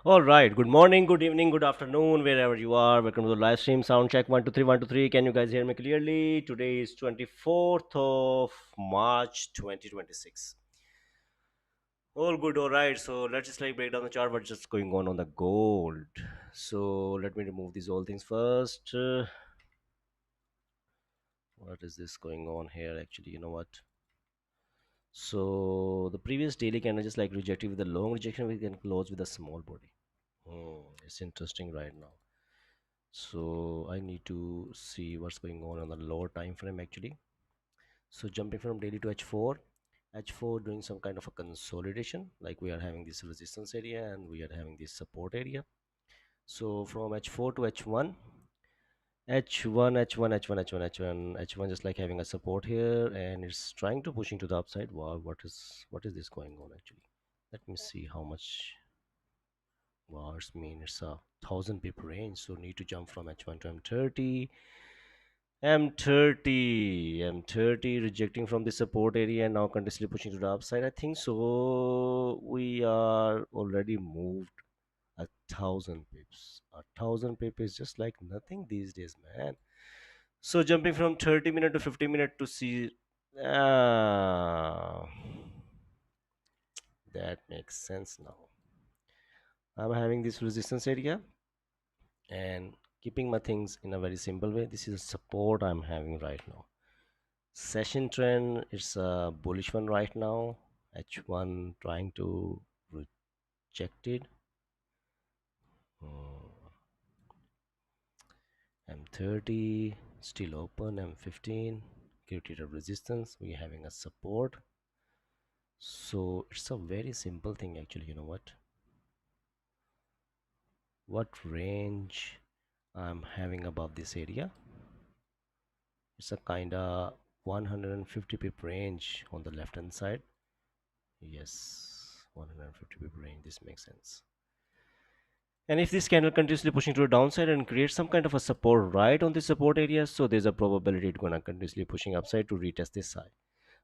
All right. Good morning, good evening, good afternoon, wherever you are. Welcome to the live stream. Sound check 1 2 3 1 2 3. Can you guys hear me clearly? Today is 24th of March 2026. All good. All right. So let's just like break down the chart. What's just going on the gold? So let me remove these all things first. What is this going on here? Actually, you know what? So the previous daily candle just like rejected with a long rejection, we can close with a small body. It's interesting right now. So I need to see what's going on the lower time frame actually. So jumping from daily to h4 doing some kind of a consolidation, like we are having this resistance area and we are having this support area. So from h4 to h1, h1 just like having a support here, and it's trying to pushing to the upside. Wow, what is this going on actually? Let me see how much. Wow, it's mean it's a 1,000 pip range, so need to jump from h1 to m30. M30 rejecting from the support area and now continuously pushing to the upside. I think so. We are already moved 1,000 pips. 1,000 pip is just like nothing these days, man. So jumping from 30 minute to 50 minute to see, ah, that makes sense now. I'm having this resistance area and keeping my things in a very simple way. This is a support I'm having right now. Session trend, it's a bullish one right now. H1 trying to reject it. M30 still open. M15 created a resistance. We're having a support. So it's a very simple thing actually. You know what range I'm having above this area? It's a kind of 150 pip range on the left hand side. Yes, 150 pip range. This makes sense. And if this candle continuously pushing to the downside and creates some kind of a support right on the support area, so there's a probability it's gonna continuously pushing upside to retest this side.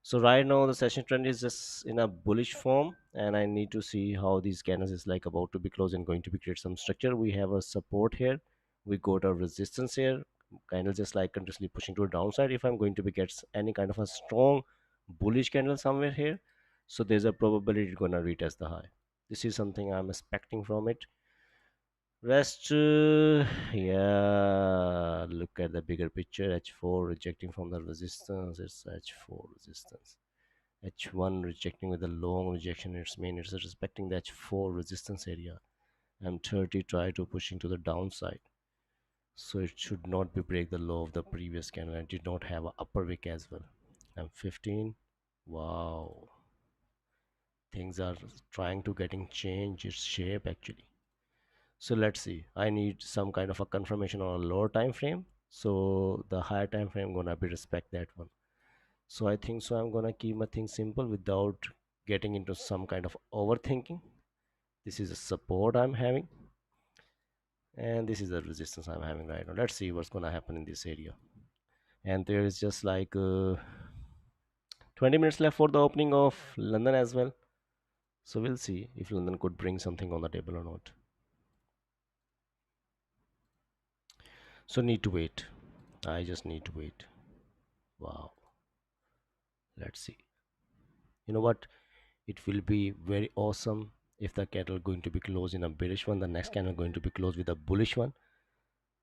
So right now the session trend is just in a bullish form, and I need to see how these candles is like about to be closed and going to be create some structure. We have a support here, we got a resistance here, candle just like continuously pushing to a downside. If I'm going to be get any kind of a strong bullish candle somewhere here, so there's a probability it's gonna retest the high. This is something I'm expecting from it. Rest, yeah, look at the bigger picture. H4 rejecting from the resistance, it's H4 resistance. H1 rejecting with a long rejection, it's mean it's respecting the H4 resistance area. M30 try to pushing to the downside, so it should not be break the low of the previous candle and did not have a upper wick as well. M15, wow, things are trying to getting change its shape actually. So let's see, I need some kind of a confirmation on a lower time frame, so the higher time frame gonna be respect that one. So I think so I'm gonna keep my thing simple without getting into some kind of overthinking. This is a support I'm having, and this is the resistance I'm having right now. Let's see what's gonna happen in this area. And there is just like 20 minutes left for the opening of London as well, so we'll see if London could bring something on the table or not. So need to wait, I just need to wait. Wow, let's see. You know what, it will be very awesome if the candle going to be closed in a bearish one, the next candle going to be closed with a bullish one,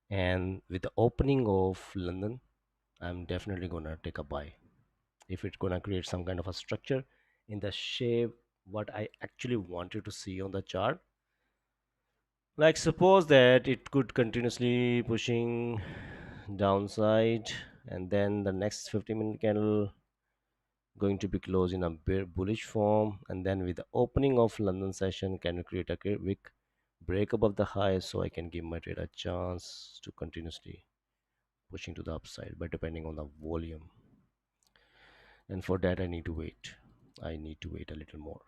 and with the opening of London I'm definitely gonna take a buy if it's gonna create some kind of a structure in the shape what I actually wanted to see on the chart. Like suppose that it could continuously pushing downside, and then the next 50-minute candle going to be closed in a bullish form, and then with the opening of London session can create a wick break above the high, so I can give my trade a chance to continuously pushing to the upside, but depending on the volume. And for that I need to wait a little more.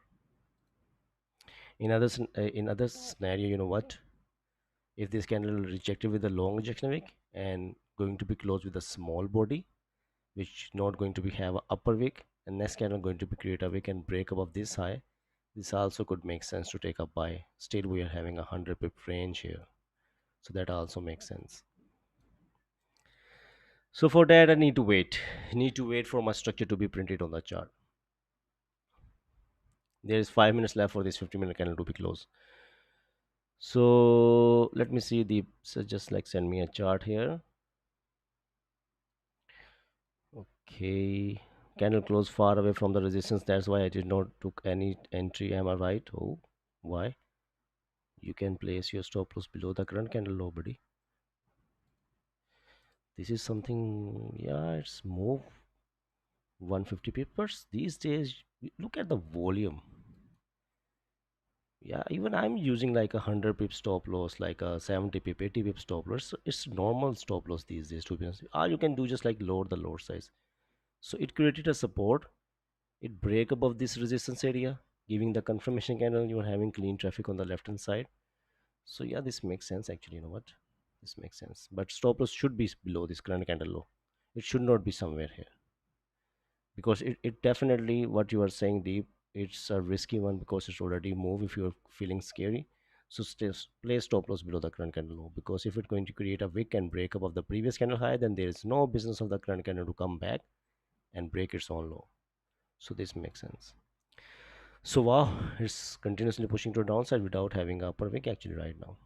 In other scenario, you know what, if this candle rejected with a long rejection wick and going to be closed with a small body which not going to be have a upper wick, and next candle going to be create a wick and break above this high, This also could make sense to take a buy. Still, we are having a 100 pip range here, so that also makes sense. So for that, I need to wait. I need to wait for my structure to be printed on the chart. There is 5 minutes left for this 50-minute candle to be closed. So let me see the, so just like send me a chart here. Okay, candle close far away from the resistance. That's why I did not took any entry. Am I right? Oh, why? You can place your stop loss below the current candle low, buddy. This is something. Yeah, it's move 150 pips these days. Look at the volume. Yeah, even I'm using like a 100 pip stop loss, like a 70 pip, 80 pip stop loss. So it's normal stop loss these days, to be honest. Or you can do just like lower the load size. So it created a support. It break above this resistance area, giving the confirmation candle. You are having clean traffic on the left hand side. So yeah, this makes sense actually. You know what? This makes sense. But stop loss should be below this current candle low. It should not be somewhere here, because it definitely, what you are saying deep, it's a risky one because it's already moved if you're feeling scary. So stay, place stop loss below the current candle low, because if it's going to create a wick and break above the previous candle high, then there is no business of the current candle to come back and break its own low. So this makes sense. So wow, it's continuously pushing to the downside without having a upper wick actually right now.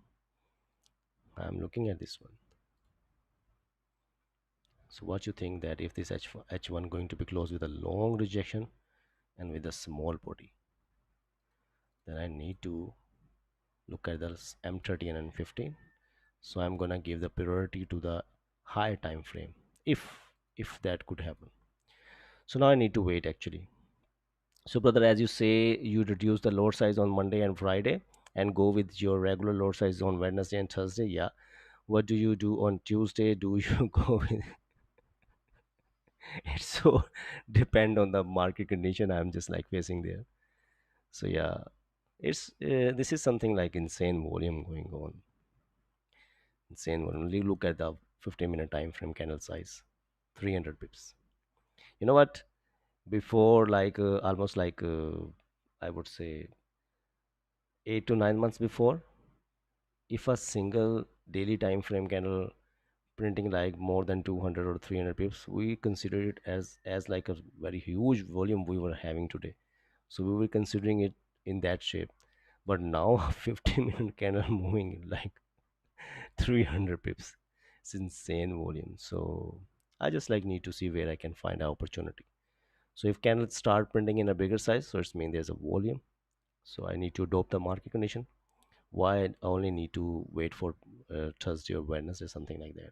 I'm looking at this one. So what you think that if this H1 going to be closed with a long rejection and with a small body, then I need to look at the M30 and M15. So I'm gonna give the priority to the higher time frame, if that could happen. So now I need to wait actually. So brother, as you say, you reduce the load size on Monday and Friday and go with your regular load size on Wednesday and Thursday. Yeah. What do you do on Tuesday? Do you go with it's so depend on the market condition I'm just like facing there. So yeah, it's this is something like insane volume going on. Insane volume. You look at the 15-minute time frame candle size, 300 pips. You know what? Before like almost like I would say 8 to 9 months before, if a single daily time frame candle printing like more than 200 or 300 pips, we consider it as like a very huge volume we were having today. So we were considering it in that shape. But now a 15-minute candle moving like 300 pips, it's insane volume. So I just like need to see where I can find an opportunity. So if candles start printing in a bigger size, so it's mean there's a volume. So I need to adopt the market condition. Why I only need to wait for Thursday or Wednesday, something like that.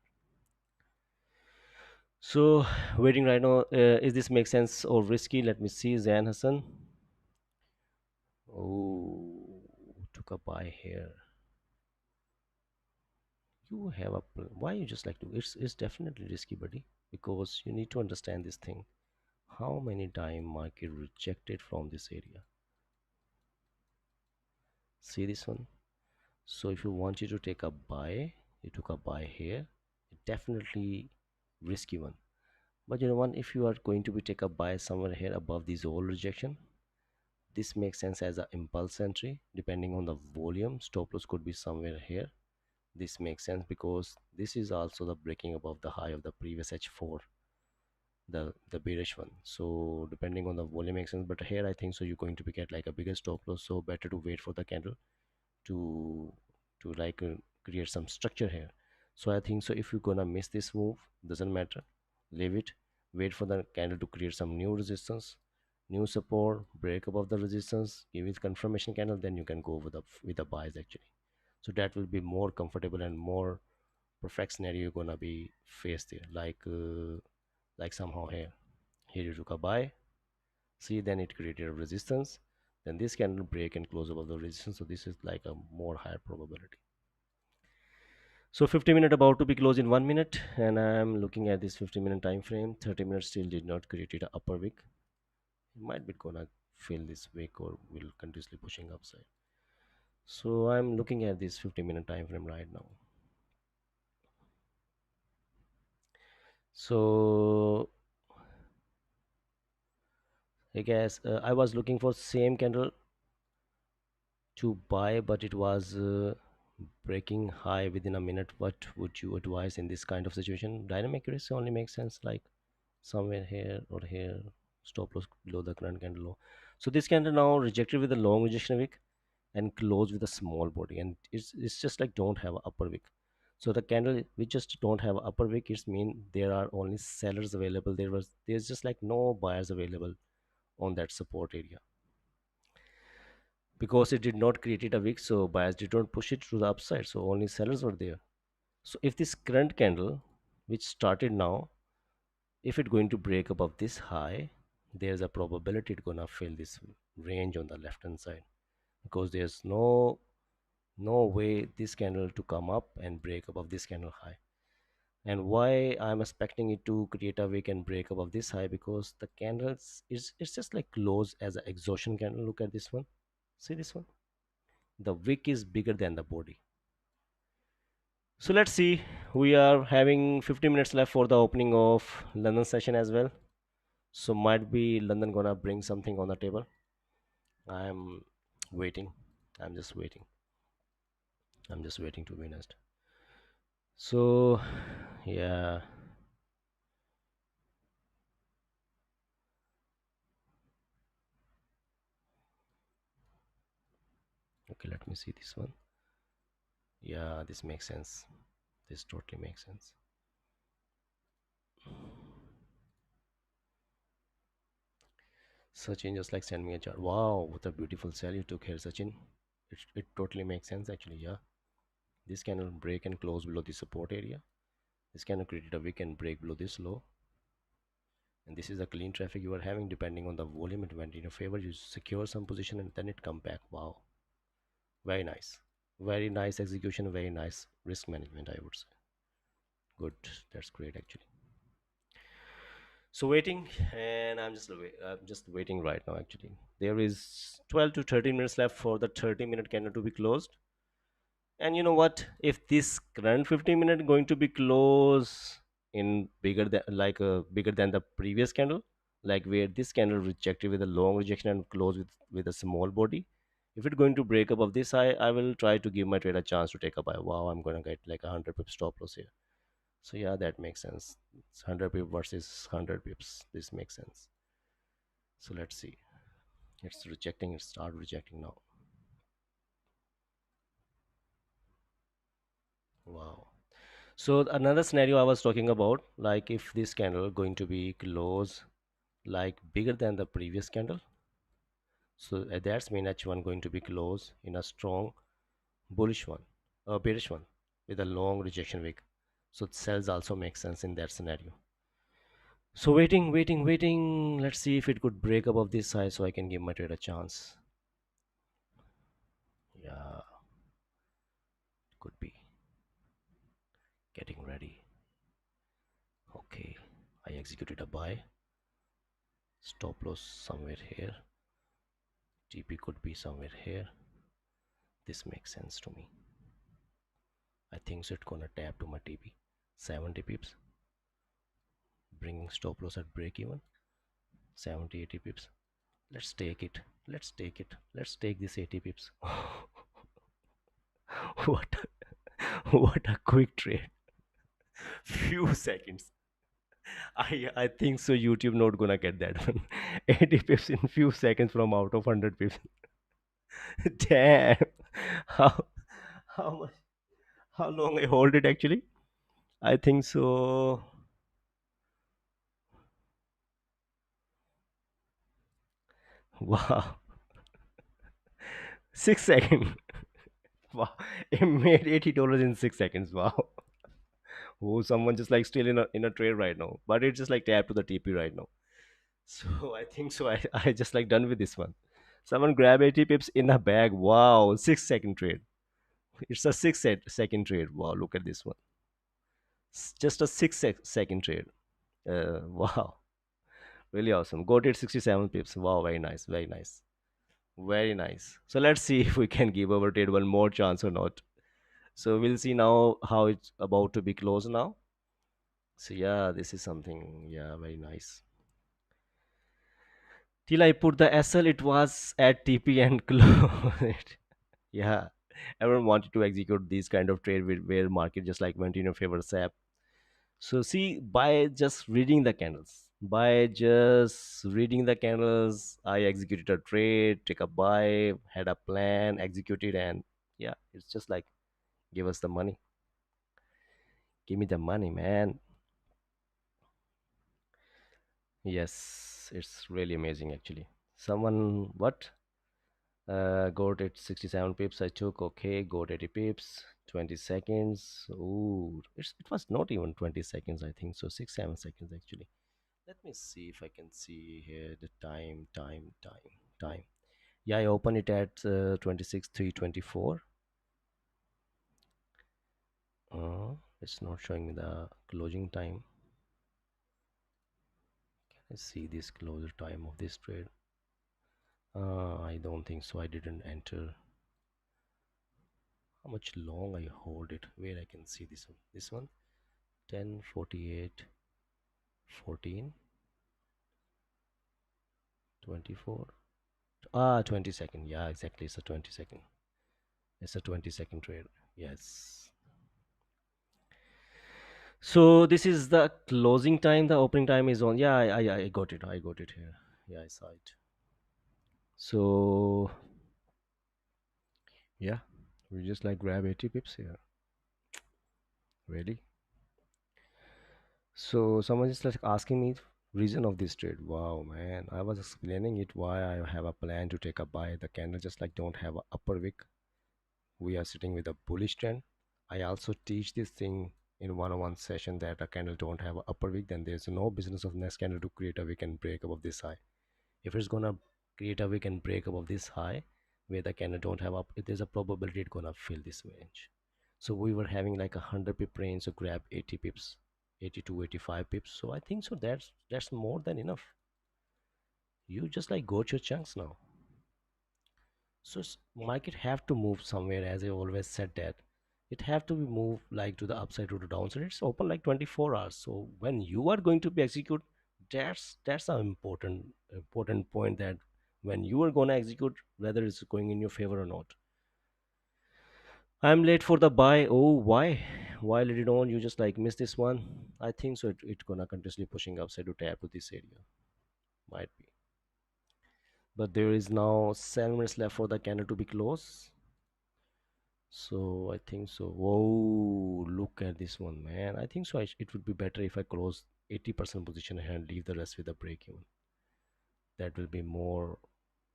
So waiting right now. Is this make sense or risky? Let me see. Zain Hassan. Oh, took a buy here. You have a why you just like to? It's definitely risky, buddy. Because you need to understand this thing. How many time market rejected from this area? See this one. So if you want you to take a buy, you took a buy here. Definitely risky one. But you know what? If you are going to be take a buy somewhere here above this whole rejection, this makes sense as an impulse entry. Depending on the volume, stop loss could be somewhere here. This makes sense because this is also the breaking above the high of the previous H4, the bearish one. So depending on the volume makes sense. But here I think so you're going to be get like a bigger stop loss. So better to wait for the candle to like create some structure here. So I think so if you're gonna miss this move, doesn't matter, leave it, wait for the candle to create some new resistance, new support, break above the resistance, give it confirmation candle, then you can go with the buys actually. So that will be more comfortable and more perfect scenario you're gonna be faced there, like somehow here you took a buy, see, then it created a resistance, then this candle break and close above the resistance. So this is like a more higher probability. So 50-minute about to be closed in 1 minute, and I'm looking at this 50-minute time frame. 30 minutes still did not create an upper wick. It might be gonna fill this wick or will continuously pushing upside. So I'm looking at this 50-minute time frame right now. So I guess I was looking for same candle to buy, but it was breaking high within a minute. What would you advise in this kind of situation? Dynamic risk only makes sense like somewhere here or here, stop loss below the current candle low. So this candle now rejected with a long rejection wick and close with a small body, and it's just like don't have a upper wick. So the candle we just don't have a upper wick, it's mean there are only sellers available. There's just like no buyers available on that support area because it did not create a wick, so buyers did not push it to the upside, so only sellers were there. So if this current candle which started now, if it going to break above this high, there's a probability it's gonna fill this range on the left hand side, because there's no way this candle to come up and break above this candle high. And why I'm expecting it to create a wick and break above this high, because the candles is it's just like close as an exhaustion candle. Look at this one, see this one, the wick is bigger than the body. So let's see, we are having 50 minutes left for the opening of London session as well. So might be London gonna bring something on the table. I'm waiting, i'm just waiting I'm just waiting to be honest. So yeah, okay, let me see this one. Yeah, this makes sense, this totally makes sense. Sachin just like send me a chart. Wow, what a beautiful sell you took here, Sachin. It totally makes sense actually. Yeah, this candle break and close below the support area. This candle created a wick and break below this low. And this is a clean traffic you are having. Depending on the volume, it went in your favor. You secure some position and then it come back. Wow, very nice. Very nice execution. Very nice risk management, I would say. Good. That's great actually. So waiting, and I'm just waiting right now actually. There is 12 to 13 minutes left for the 30-minute candle to be closed. And you know what? If this current 15-minute going to be close in bigger than the previous candle, like where this candle rejected with a long rejection and close with a small body. If it's going to break above this high, I will try to give my trade a chance to take a buy. Wow, I'm gonna get like 100 pips stop loss here. So yeah, that makes sense. It's 100 pips versus 100 pips. This makes sense. So let's see. It's rejecting. It start rejecting now. Wow. So another scenario I was talking about, like if this candle going to be close like bigger than the previous candle, so that's mean H1 going to be close in a strong bullish one, a bearish one with a long rejection wick. So sells also make sense in that scenario. So waiting. Let's see if it could break above this high so I can give my trade a chance. Yeah, could be getting ready. Okay, I executed a buy. Stop loss somewhere here. TP could be somewhere here. This makes sense to me. I think so it's gonna tap to my TP. 70 pips. Bringing stop loss at break even. 70, 80 pips. Let's take it. Let's take it. Let's take this 80 pips. what what a quick trade. Few seconds. I think so YouTube not gonna get that one. 80 pips in few seconds from out of 100 pips. Damn. How how much how long I hold it actually? I think so. Wow. 6 seconds. Wow. It made $80 in 6 seconds. Wow. Oh, someone just like still in a trade right now. But it's just like tap to the TP right now. So I think so. I just like done with this one. Someone grab 80 pips in a bag. Wow. 6 second trade. It's a second trade. Wow. Look at this one. Just a second trade. Wow. Really awesome. Got it 67 pips. Wow. Very nice. Very nice. Very nice. So let's see if we can give our trade one more chance or not. So we'll see now how it's about to be closed now. So yeah, this is something, yeah, very nice. Till I put the SL, it was at TP and closed it. Yeah, everyone wanted to execute these kind of trade where market just like went in your favor sap. So see, by just reading the candles, by just reading the candles, I executed a trade, take a buy, had a plan, executed, and yeah, it's just like give us the money, give me the money, man. Yes, it's really amazing actually. Someone what? Got it 67 pips. I took okay, got 80 pips, 20 seconds. Ooh, it was not even 20 seconds, I think so, 6 7 seconds actually. Let me see if I can see here the time. Yeah, I open it at 26 3 24. It's not showing me the closing time. Can I see this closure time of this trade? I don't think so. I didn't enter how much long I hold it. Where I can see this one. This one 10:48 14 24. 20 second. Yeah, exactly. It's a 20 second. It's a 20-second trade. Yes. So this is the closing time. The opening time is on. Yeah, I got it. I got it here. Yeah, I saw it. So yeah, we just like grab 80 pips here. Really? So someone is like asking me reason of this trade. Wow, man. I was explaining it why I have a plan to take a buy. The candle just like don't have a upper wick. We are sitting with a bullish trend. I also teach this thing in one-on-one session that a candle don't have a upper wick, then there's no business of next candle to create a wick and break above this high. If it's gonna create a wick and break above this high where the candle don't have up, there's a probability it's gonna fill this range. So we were having like 100 pip range, so grab 80 pips, 80 to 85 pips. So I think so that's more than enough. You just like got your chunks now. So market have to move somewhere, as I always said that it have to be moved like to the upside or the downside. It's open like 24 hours. So when you are going to be execute, that's an important point, that when you are gonna execute, whether it's going in your favor or not. I'm late for the buy. Oh, why let it on? You just like miss this one. I think so. It gonna continuously pushing upside to tap to this area. Might be, but there is now 7 minutes left for the candle to be closed. So I think so. Whoa, look at this one, man. I think so. It would be better if I close 80% position and leave the rest with a break even. That will be more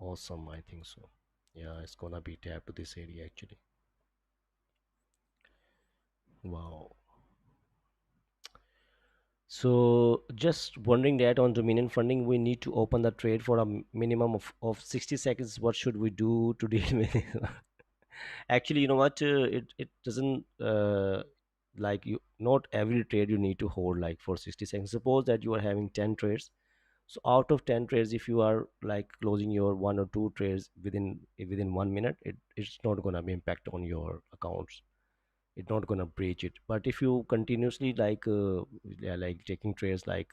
awesome, I think so. Yeah, it's gonna be tapped to this area actually. Wow. So just wondering that on Dominion funding, we need to open the trade for a minimum of 60 seconds. What should we do to deal with it? Actually, you know what, it doesn't like you, not every trade you need to hold like for 60 seconds. Suppose that you are having 10 trades, so out of 10 trades, if you are like closing your one or two trades within 1 minute, it's not going to be impact on your accounts. It's not going to breach it. But if you continuously like yeah, like taking trades like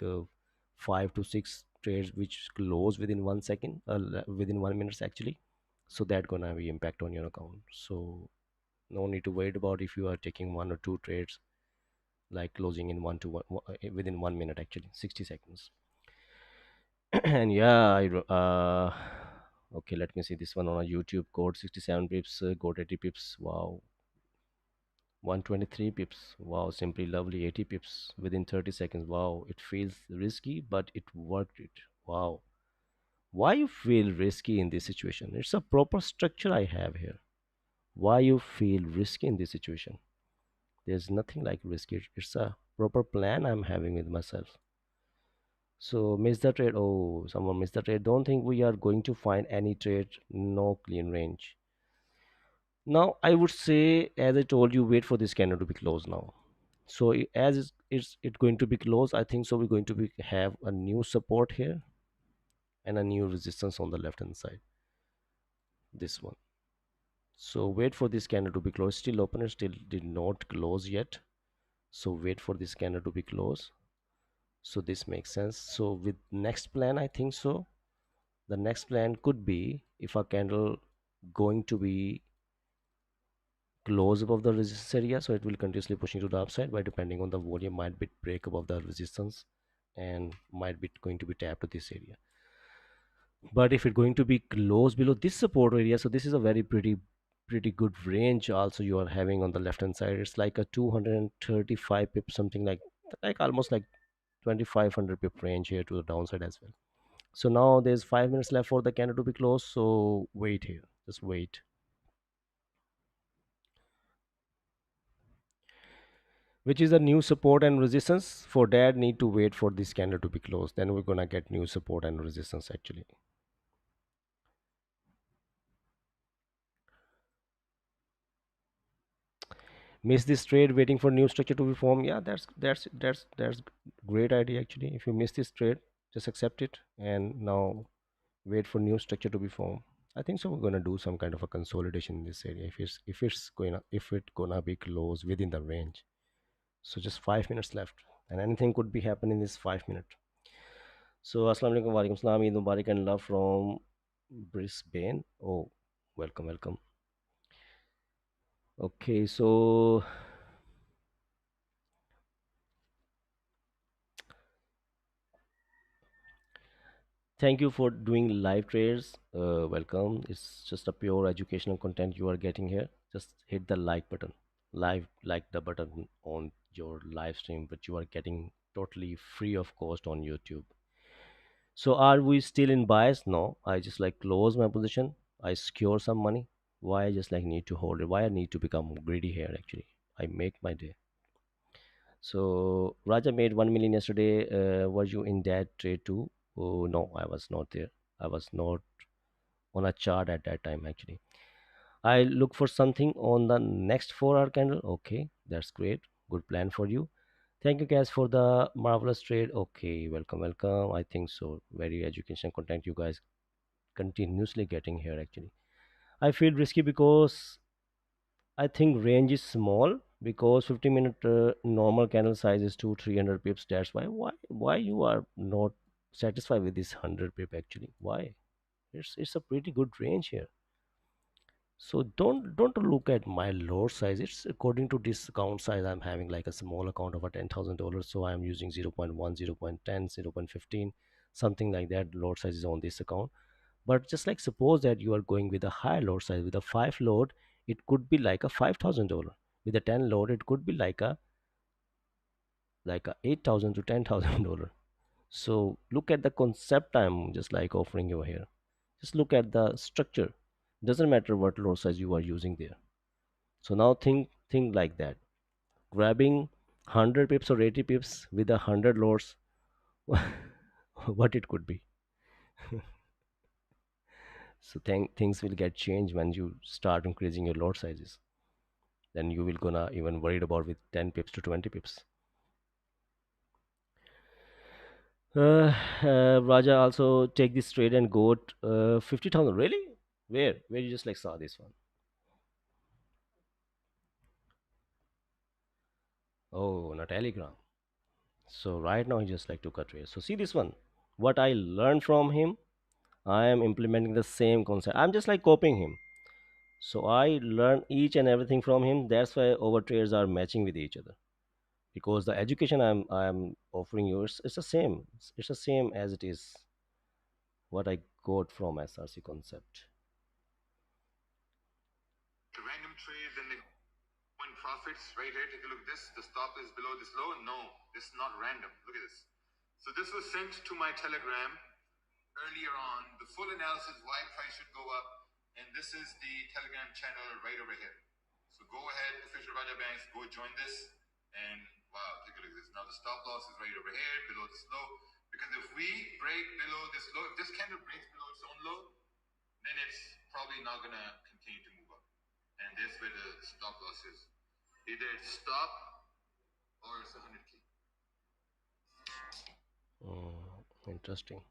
5 to 6 trades which close within 1 second, within 1 minute actually, so that gonna be impact on your account. So no need to worry about if you are taking one or two trades like closing in within 1 minute actually 60 seconds. And yeah, okay, let me see this one on a YouTube. Code 67 pips, code 80 pips. Wow, 123 pips. Wow, simply lovely. 80 pips within 30 seconds. Wow, it feels risky, but it worked it. Wow. Why you feel risky in this situation? It's a proper structure I have here. Why you feel risky in this situation? There's nothing like risky. It's a proper plan I'm having with myself. So miss the trade. Oh, someone missed the trade. Don't think we are going to find any trade. No clean range. Now I would say, as I told you, wait for this candle to be closed now. So as it's going to be closed, I think so. We're going to have a new support here and a new resistance on the left hand side. This one. So wait for this candle to be closed. Still open. It still did not close yet. So wait for this candle to be closed. So this makes sense. So with next plan, I think so. The next plan could be if a candle going to be close above the resistance area, so it will continuously pushing to the upside. By depending on the volume, might be break above the resistance and might be going to be tapped to this area. But if it's going to be close below this support area, so this is a very pretty good range also you are having on the left hand side. It's like a 235 pip, something like almost like 2500 pip range here to the downside as well. So now there's 5 minutes left for the candle to be closed, so wait here, just wait. Which is the new support and resistance? For that, need to wait for this candle to be closed, then we're gonna get new support and resistance actually. Miss this trade waiting for new structure to be formed? Yeah, that's great idea actually. If you miss this trade, just accept it and now wait for new structure to be formed. I think so we're gonna do some kind of a consolidation in this area if it gonna be closed within the range. So just 5 minutes left, and anything could be happening in this 5 minute. So assalamu alaikum, walaikum salam, Eid Mubarak and love from Brisbane. Oh, welcome. Okay, so thank you for doing live trades. Welcome. It's just a pure educational content you are getting here. Just hit the like button. Like the button on your live stream, but you are getting totally free of cost on YouTube. So are we still in bias? No. I just like close my position. I secure some money. Why I just like need to hold it? Why I need to become greedy here actually? I make my day. So Raja made 1 million yesterday. Were you in that trade too? Oh no, I was not there. I was not on a chart at that time actually. I look for something on the next 4 hour candle. Okay, that's great. Good plan for you. Thank you guys for the marvelous trade. Okay, welcome. I think so. Very educational content you guys continuously getting here actually. I feel risky because I think range is small because 50-minute normal candle size is 200-300 pips. That's why you are not satisfied with this 100 pip actually. Why? It's a pretty good range here. So don't look at my load size. It's according to this account size. I'm having like a small account of a $10,000, so I'm using 0.1, 0.10, 0.15, something like that. Load size is on this account. But just like suppose that you are going with a higher load size with a 5 load, it could be like a $5,000. With a 10 load, it could be like a 8,000 to $10,000. So look at the concept I'm just like offering you here. Just look at the structure. Doesn't matter what load size you are using there. So now think like that. Grabbing 100 pips or 80 pips with a 100 loads, what it could be. So things will get changed when you start increasing your load sizes. Then you will gonna even worried about with 10 pips to 20 pips. Raja also take this trade and got 50,000. Really? Where you just like saw this one? Oh, on a Telegram. So right now he just like took a trade. So see this one. What I learned from him, I am implementing the same concept. I'm just like copying him. So I learn each and everything from him. That's why our trades are matching with each other. Because the education I'm offering you, it's the same. It's the same as it is what I got from SRC concept. Random trades and they win profits right here. Take a look at this. The stop is below this low. No, this is not random. Look at this. So this was sent to my Telegram earlier on. The full analysis why price should go up, and this is the Telegram channel right over here. So go ahead, official Raja Banks, go join this, and wow, take a look at this. Now the stop loss is right over here below this low, because if we break below this low, if this candle breaks below its own low, then it's probably not gonna continue to move up, and that's where the stop loss is. Either it's stop or it's 100K. Interesting.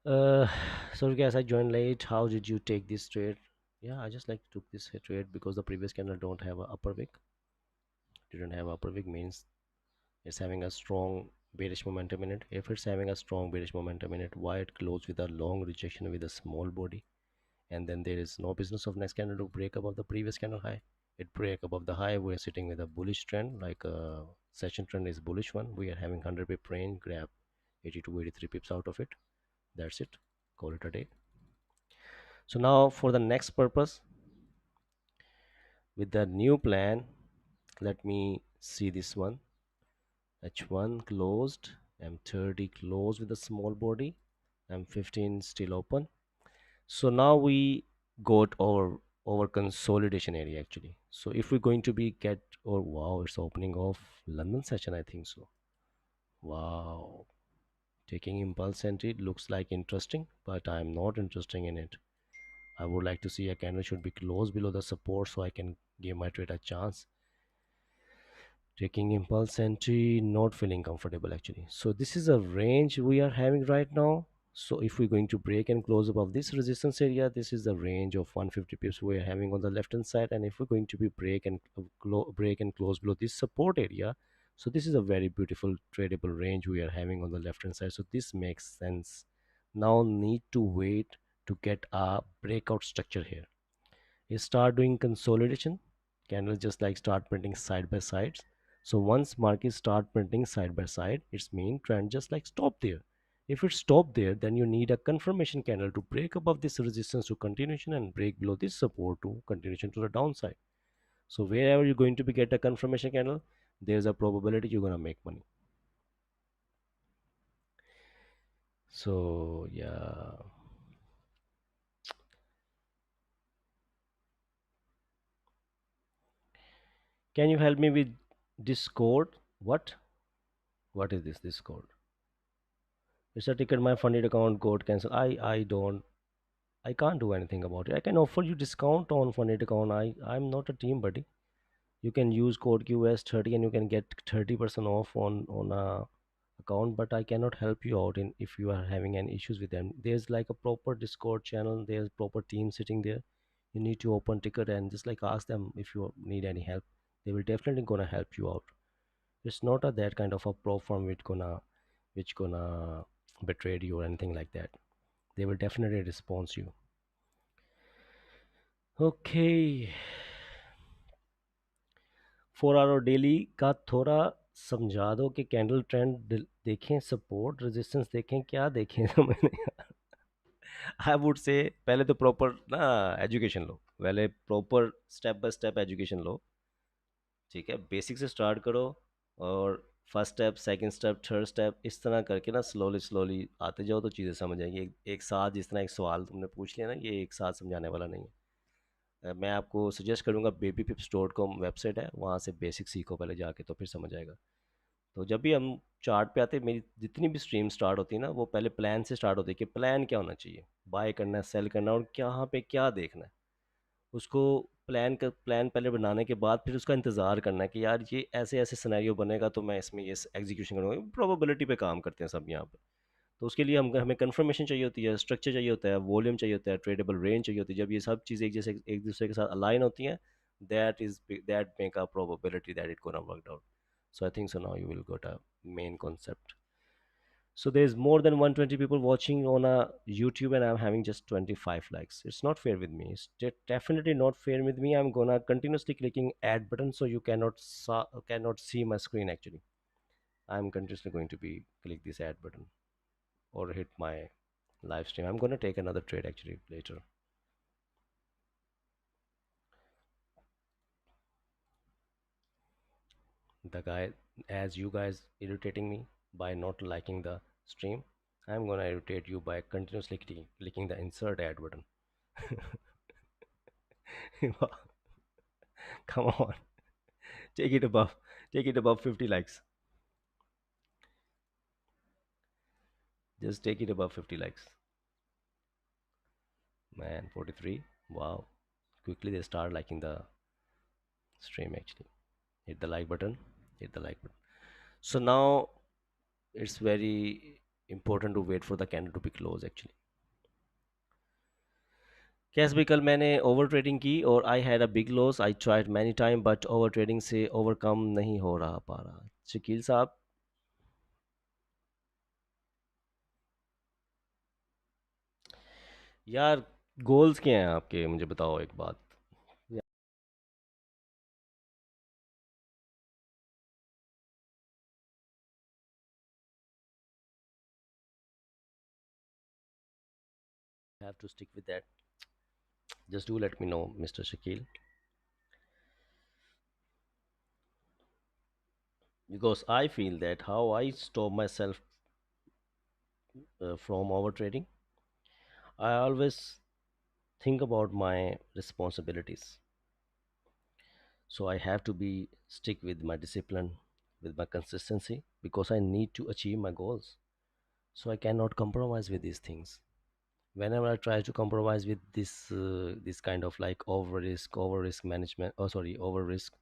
Uh, sorry guys, I joined late. How did you take this trade? Yeah, I just like took this trade because the previous candle don't have a upper wick. Didn't have upper wick means it's having a strong bearish momentum in it. If it's having a strong bearish momentum in it, why it closed with a long rejection with a small body? and then there is no business of next candle to break above the previous candle high. It break above the high, we're sitting with a bullish trend, like a session trend is bullish one. We are having 100 pip range, grab 80 to 83 pips out of it. That's it, call it a day. So now for the next purpose, with the new plan, let me see this one. H1 closed, M30 closed with a small body, M15 still open. So now we got our consolidation area actually. So if we're going to be get, or wow, it's opening of London session, I think so. Wow, taking impulse entry looks like interesting, but I'm not interested in it. I would like to see a candle should be close below the support so I can give my trade a chance. Taking impulse entry, not feeling comfortable actually. So this is a range we are having right now. So if we're going to break and close above this resistance area, this is the range of 150 pips we are having on the left hand side. And if we're going to be break and close below this support area, so this is a very beautiful tradable range we are having on the left hand side. So this makes sense. Now need to wait to get a breakout structure here. You start doing consolidation, candles just like start printing side by sides. So once markets start printing side by side, it's mean trend just like stop there. If it stop there, then you need a confirmation candle to break above this resistance to continuation and break below this support to continuation to the downside. So wherever you're going to be get a confirmation candle, there's a probability you're gonna make money. So yeah, can you help me with Discord? What is this Discord? It's a ticket my funded account got cancelled. I can't do anything about it. I can offer you discount on funded account. I'm not a team buddy. You can use code QS30 and you can get 30% off on a account, but I cannot help you out in if you are having any issues with them. There's like a proper Discord channel, there's proper team sitting there. You need to open ticket and just like ask them if you need any help. They will definitely gonna help you out. It's not a that kind of a pro firm which gonna betray you or anything like that. They will definitely respond you. Okay, 4 hour daily का थोड़ा समझा दो कि candle trend देखें, support resistance देखें, क्या देखें समझ नहीं आई वुड से पहले तो प्रॉपर ना एजुकेशन लो, पहले proper step by step education लो, ठीक है, बेसिक से स्टार्ट करो, और first step second step third step इस तरह करके ना स्लोली स्लोली आते जाओ तो चीज़ें समझ आएंगी। एक साथ जिस तरह एक सवाल तुमने पूछ लिया ना, ये एक साथ समझाने वाला नहीं है। मैं आपको सजेस्ट करूँगा, babypips.com वेबसाइट है, वहाँ से बेसिक सीखो पहले जाके, तो फिर समझ आएगा। तो जब भी हम चार्ट पे आते हैं, मेरी जितनी भी स्ट्रीम स्टार्ट होती है ना, वो पहले प्लान से स्टार्ट होती है कि प्लान क्या होना चाहिए, बाय करना है, सेल करना है, और कहाँ पे क्या देखना है। उसको प्लान पहले बनाने के बाद फिर उसका इंतज़ार करना है कि यार ये ऐसे ऐसे सिनेरियो बनेगा तो मैं इसमें ये एग्जीक्यूशन करूँगा। प्रोबेबिलिटी पे काम करते हैं सब यहाँ पे। तो उसके लिए हम हमें कंफर्मेशन चाहिए होती है, स्ट्रक्चर चाहिए होता है, वॉल्यूम चाहिए होता है, ट्रेडेबल रेंज चाहिए होती है। जब ये सब चीज़ें एक दूसरे के साथ अलाइन होती हैं, that make a probability that it gonna work out. So I think so now you will got a main concept. So there's more than 120 people watching on a YouTube and I'm having just 25 likes. It's not fair with me. It's definitely not fair with me. I'm gonna continuously clicking add button so you cannot see my screen actually. I'm continuously going to be click this add button or hit my live stream. I'm gonna take another trade actually later. The guy, as you guys irritating me by not liking the stream, I'm gonna irritate you by continuously clicking the insert ad button. Come on, take it above, take it above 50 likes. Just take it above 50 likes. Man, 43. Wow. Quickly they start liking the stream actually. Hit the like button. Hit the like button. So now it's very important to wait for the candle to be closed actually. Cash भी कल मैंने over trading की और I had a big loss. I tried many time but over trading से overcome नहीं हो रहा पा रहा। शकील साहब, यार गोल्स क्या हैं आपके, मुझे बताओ एक बात। Have to stick with that. Just do let me know, Mr. Shakil, because I feel that how I stop myself from overtrading. I always think about my responsibilities. So I have to be stick with my discipline, with my consistency, because I need to achieve my goals. So I cannot compromise with these things. Whenever I try to compromise with this kind of like over risk management, oh sorry, over risk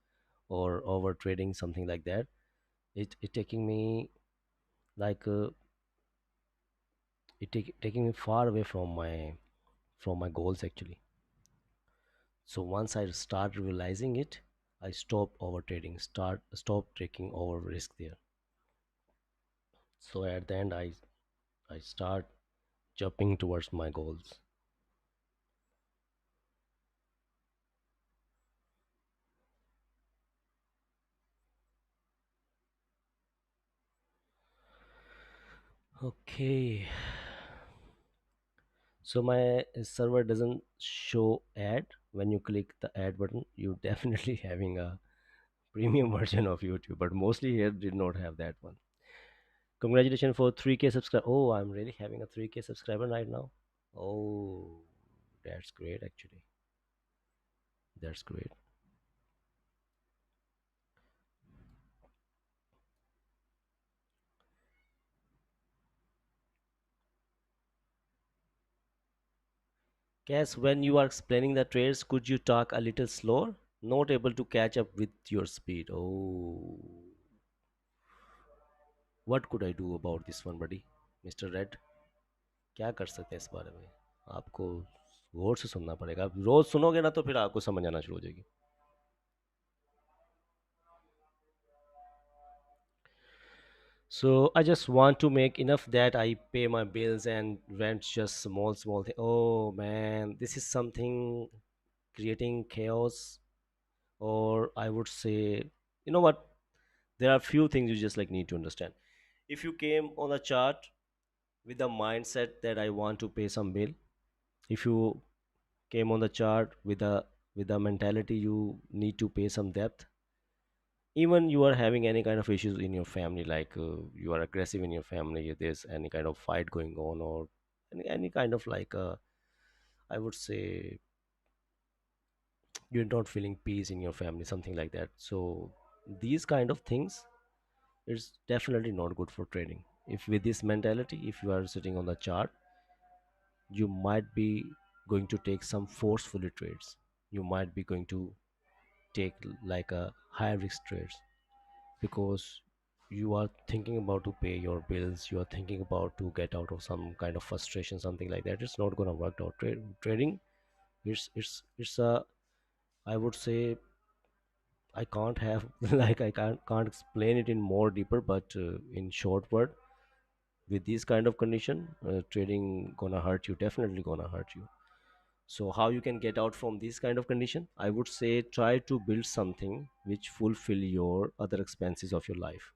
or over trading, something like that, it taking me like taking me far away from my goals actually. So once I start realizing it, I stop over trading, stop taking over risk there. So at the end, I start jumping towards my goals. Okay, so my server doesn't show ad when you click the ad button. You definitely having a premium version of YouTube, but mostly here did not have that one. Congratulations for 3K subscriber. Oh, I'm really having a 3K subscriber right now. Oh, that's great actually. That's great. Cass, when you are explaining the trades, could you talk a little slower? Not able to catch up with your speed. Oh, what could I do about this one, buddy? Mr. Red, क्या कर सकते हैं इस बारे में? आपको गौर से सुनना पड़ेगा। आप रोज सुनोगे ना तो फिर आपको समझ आना शुरू हो जाएगी। So I just want to make enough that I pay my bills and rent just small thing. Oh man, this is something creating chaos, or I would say, you know what? There are few things you just like need to understand. If you came on a chart with the mindset that I want to pay some bill, if you came on the chart with the mentality you need to pay some debt, even you are having any kind of issues in your family, like you are aggressive in your family, there's any kind of fight going on, or any kind of like I would say you're not feeling peace in your family, something like that. So these kind of things, it's definitely not good for trading. If with this mentality, if you are sitting on the chart, you might be going to take some forcefully trades. You might be going to take like a high risk trades, because you are thinking about to pay your bills, you are thinking about to get out of some kind of frustration, something like that. It's not going to work out. Trading, it's a, I would say, I can't have like I can't explain it in more deeper, but in short word, with this kind of condition, trading gonna hurt you, definitely gonna hurt you. So how you can get out from this kind of condition? I would say try to build something which fulfill your other expenses of your life.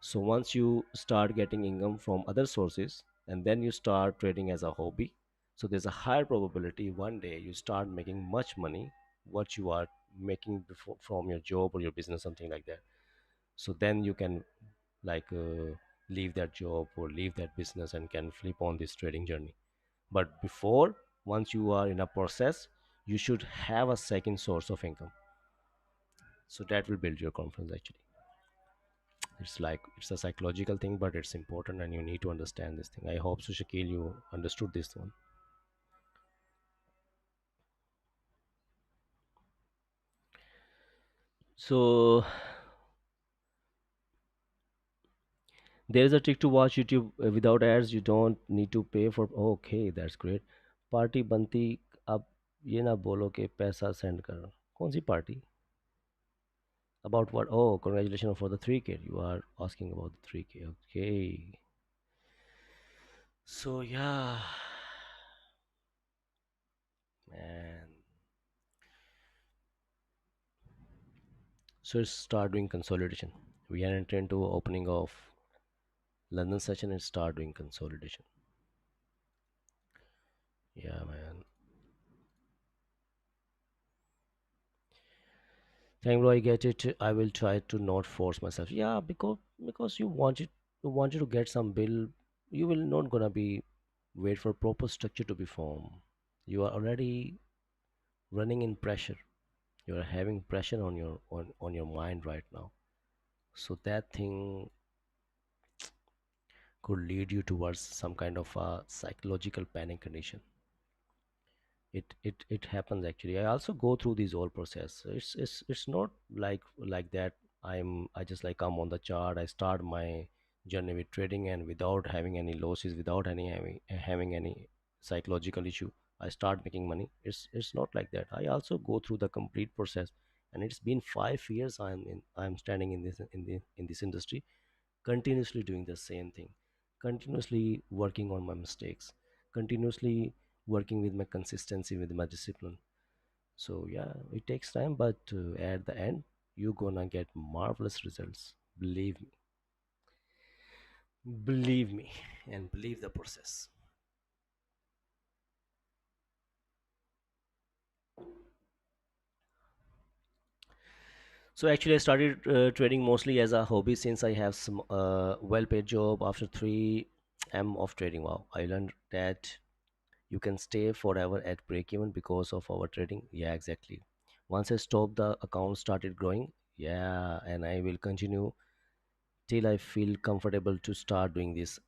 So once you start getting income from other sources and then you start trading as a hobby, so there's a higher probability one day you start making much money what you are making before from your job or your business, something like that. So then you can like leave that job or leave that business and can flip on this trading journey. But before, once you are in a process, you should have a second source of income. So that will build your confidence actually. It's like it's a psychological thing, but it's important and you need to understand this thing. I hope so, Shakil, you understood this one. So there is a trick to watch YouTube without ads. You don't need to pay for. Okay, that's great. Party बनती, अब ये ना बोलो कि पैसा send कर। कौन सी party? About what? Oh, congratulations for the 3K. You are asking about the 3K. Okay. So yeah, And so it's start doing consolidation. We are entering into opening of London session and start doing consolidation. Yeah, man. Thank you, I get it. I will try to not force myself. Yeah, because you wanted to get some bill. You will not gonna be wait for proper structure to be formed. You are already running in pressure. You are having pressure on your mind right now. So that thing could lead you towards some kind of a psychological panic condition. It happens actually. I also go through this whole process. It's not like that. I just like come on the chart, I start my journey with trading, and without having any losses, without any having any psychological issue, I start making money. It's not like that. I also go through the complete process, and it's been 5 years I'm standing in this industry, continuously doing the same thing, continuously working on my mistakes, continuously working with my consistency, with my discipline. So yeah, it takes time, but at the end, you're gonna get marvelous results. Believe me, and believe the process. So actually, I started trading mostly as a hobby since I have some well-paid job. After 3 M of trading, wow, I learned that you can stay forever at break even because of our trading. Yeah, exactly. Once I stopped, the account started growing. Yeah, and I will continue till I feel comfortable to start doing this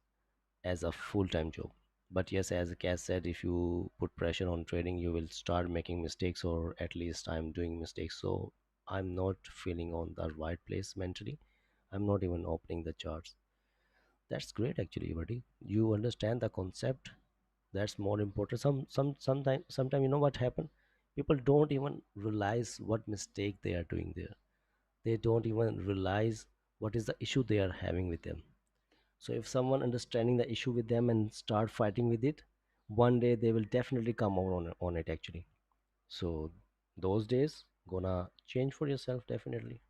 as a full-time job. But yes, as Cass said, if you put pressure on trading, you will start making mistakes, or at least I'm doing mistakes. So I'm not feeling on the right place mentally. I'm not even opening the charts. That's great actually, buddy. You understand the concept. That's more important. Sometimes you know what happened? People don't even realize what mistake they are doing there. They don't even realize what is the issue they are having with them. So if someone understanding the issue with them and start fighting with it, one day they will definitely come out on it actually. So those days gonna change for yourself definitely.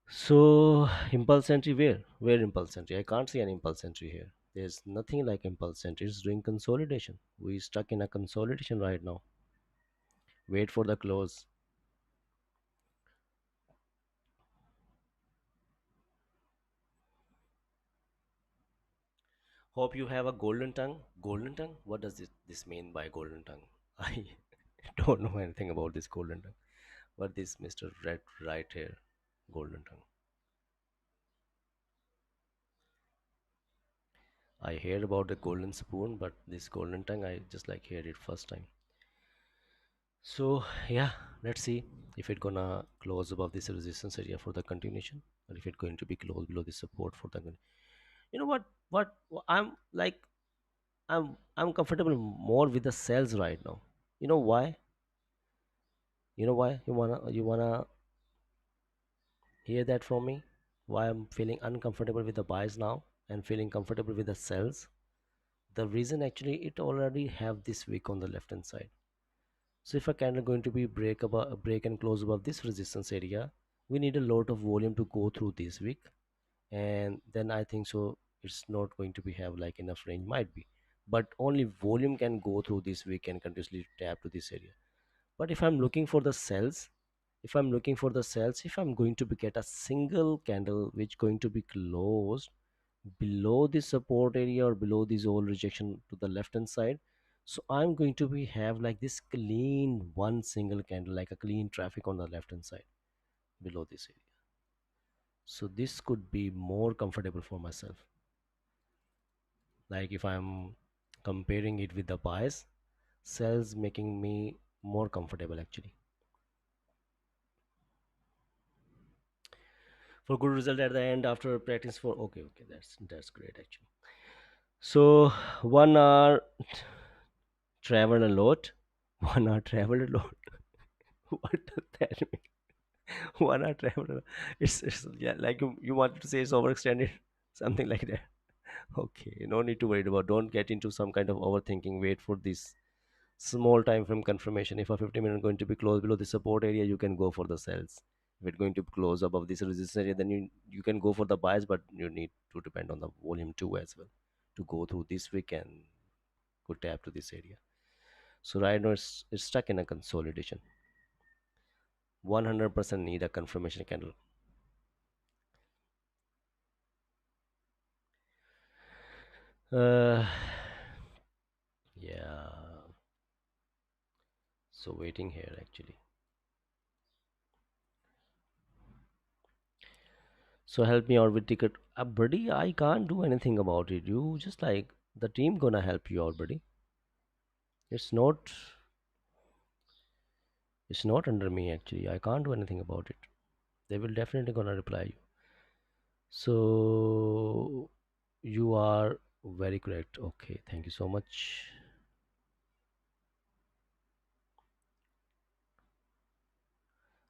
So impulse entry, where impulse entry? I can't see an impulse entry here. There's nothing like impulse entry. It's doing consolidation. We stuck in a consolidation right now. Wait for the close. Hope you have a golden tongue. Golden tongue? What does this mean by golden tongue? I don't know anything about this golden tongue. What this Mr. Red right here? Golden tongue. I heard about the golden spoon, but this golden tongue I just like heard it first time. So yeah, let's see if it gonna close above this resistance area for the continuation, or if it going to be close below the support for the. You know what I'm like. I'm comfortable more with the cells right now. You know why? You know why? You wanna hear that from me? Why I'm feeling uncomfortable with the buys now and feeling comfortable with the cells? The reason actually it already have this wick on the left hand side. So if a candle going to be break and close above this resistance area, we need a lot of volume to go through this wick, and then I think so it's not going to be have like enough range, might be, but only volume can go through this wick and continuously tap to this area. But if I'm looking for the cells, if I'm going to be get a single candle which going to be closed below this support area or below this whole rejection to the left hand side, so I'm going to be have like this clean one single candle, like a clean traffic on the left hand side below this area. So this could be more comfortable for myself. Like if I'm comparing it with the bias, cells making me more comfortable actually. For good result at the end after practice for, okay, that's great actually. So 1 hour travel a lot. 1 hour travel a lot. What does that mean? 1 hour travel a lot. It's yeah, like you wanted to say it's overextended, something like that. Okay, no need to worry about, don't get into some kind of overthinking. Wait for this Small time frame confirmation. If a 50-minute going to be closed below the support area, you can go for the sells. If it's going to close above this resistance area, then you can go for the buys, but you need to depend on the volume too as well to go through this week and go tap to this area. So right now it's stuck in a consolidation. 100% need a confirmation candle. Uh, yeah. So waiting here actually. So help me out with ticket. Buddy, I can't do anything about it. You just like the team gonna help you out, buddy. It's not it's not under me actually. I can't do anything about it. They will definitely gonna reply you. So you are very correct. Okay, thank you so much.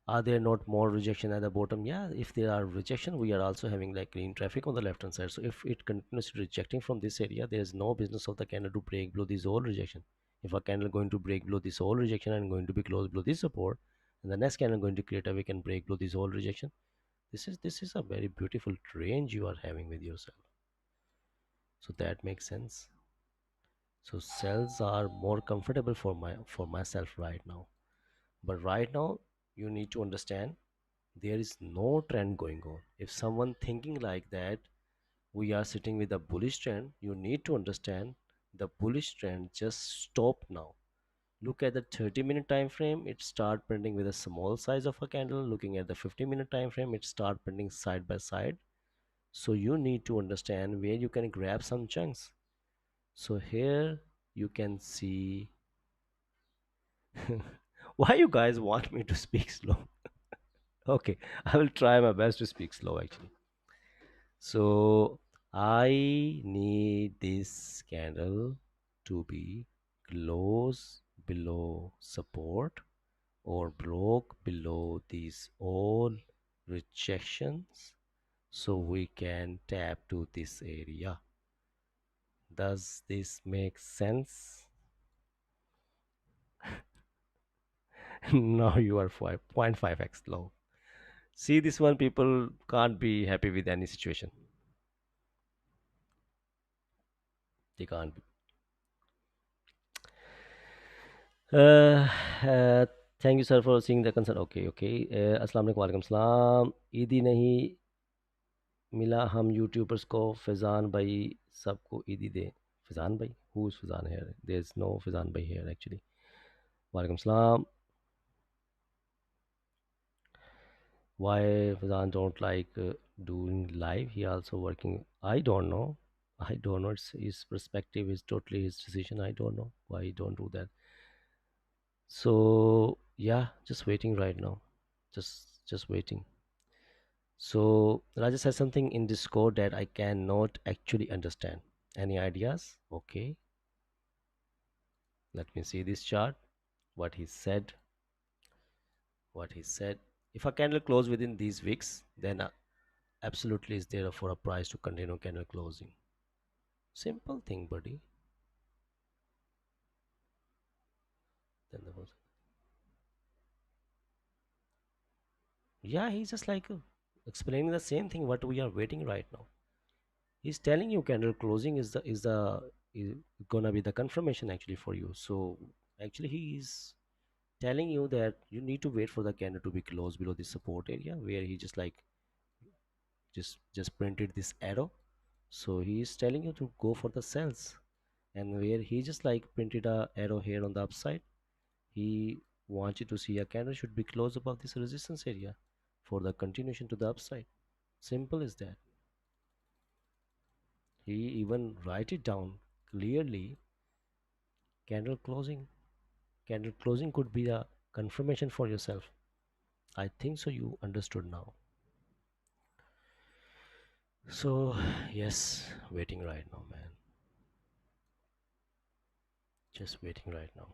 Are there not more rejection at the bottom? Yeah, if there are rejection, we are also having like green traffic on the left hand side. So if it continues rejecting from this area, there is no business of the candle to break below this whole rejection. If a candle going to break below this whole rejection and going to be closed below this support, and the next candle going to create a wick and break below this whole rejection, this is a very beautiful range you are having with yourself. So that makes sense. So cells are more comfortable for myself right now. But right now, you need to understand there is no trend going on. If someone thinking like that, we are sitting with a bullish trend, you need to understand the bullish trend just stopped now. Look at the 30-minute time frame, it start printing with a small size of a candle. Looking at the 50-minute time frame, it start printing side by side. So you need to understand where you can grab some chunks. So here you can see why you guys want me to speak slow. Okay, I will try my best to speak slow actually. So I need this candle to be close below support or broke below these all rejections so we can tap to this area. Does this make sense? Now you are 5.5x low. See this one, people can't be happy with any situation. They can't be. Uh, uh, thank you sir for seeing the concern. Okay, okay. अस्सलाम वालेकुम वालेकुम सलाम. ईदी नहीं मिला हम YouTubers को. फैजान भाई सबको ईदी दे. फैजान भाई, who is Faizan here? There is no Faizan भाई here actually. वालेकुम सलाम. Why Fazan don't like doing live? He also working. I don't know. I don't know. It's his perspective is totally his decision. I don't know why he don't do that. So yeah, just waiting right now. Just waiting. So Raja says something in this code that I cannot actually understand. Any ideas? Okay, let me see this chart. What he said. What he said. If a candle close within these wicks, then absolutely is there for a price to continue candle closing. Simple thing, buddy. Then the was, yeah, he's just like explaining the same thing what we are waiting right now. He's telling you candle closing is gonna be the confirmation actually for you. So actually he's telling you that you need to wait for the candle to be closed below the support area where he just like just printed this arrow. So he is telling you to go for the sells, and where he just like printed a arrow here on the upside, he wants you to see a candle should be closed above this resistance area for the continuation to the upside. Simple as that. He even write it down clearly. Candle closing could be a confirmation for yourself. I think so you understood now. So yes, waiting right now, man. Just waiting right now.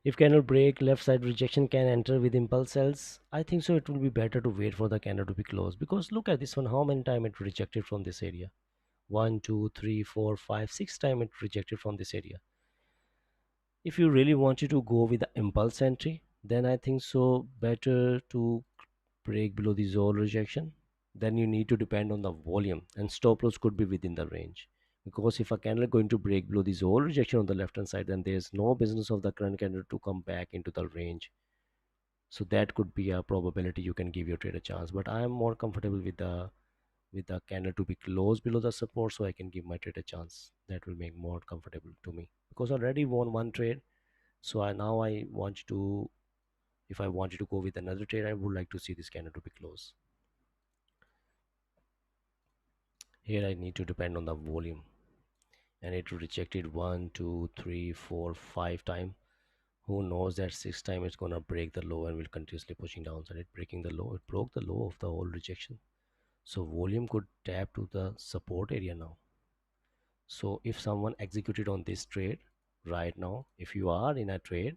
If candle break, left side rejection can enter with impulse sells. I think so. It will be better to wait for the candle to be closed, because look at this one. How many time it rejected from this area? One, two, three, four, five, six time it rejected from this area. If you really wanted to go with the impulse entry, then I think so better to break below the zone rejection. Then you need to depend on the volume, and stop loss could be within the range. Because if a candle is going to break below the zone rejection on the left hand side, then there's no business of the current candle to come back into the range. So that could be a probability you can give your trade a chance. But I am more comfortable with the candle to be close below the support, so I can give my trade a chance. That will make more comfortable to me, because I already won one trade. So I want to, if I wanted to go with another trade, I would like to see this candle to be close. Here I need to depend on the volume, and it rejected one, two, three, four, five time. Who knows that sixth time it's gonna break the low and will continuously pushing down. So it breaking the low, it broke the low of the whole rejection. So volume could tap to the support area now. So if someone executed on this trade right now, if you are in a trade,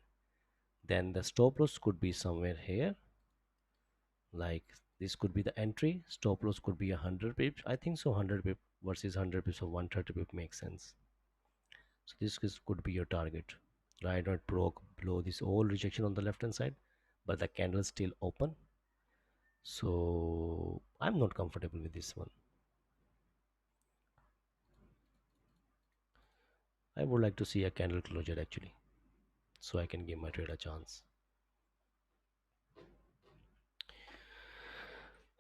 then the stop loss could be somewhere here. Like this could be the entry. Stop loss could be 100 pips. I think so. 100 pip versus 100 pips or 130 pip makes sense. So could be your target. Right now it broke below this whole rejection on the left hand side, but the candle is still open. So I'm not comfortable with this one. I would like to see a candle closure actually, so I can give my trade a chance.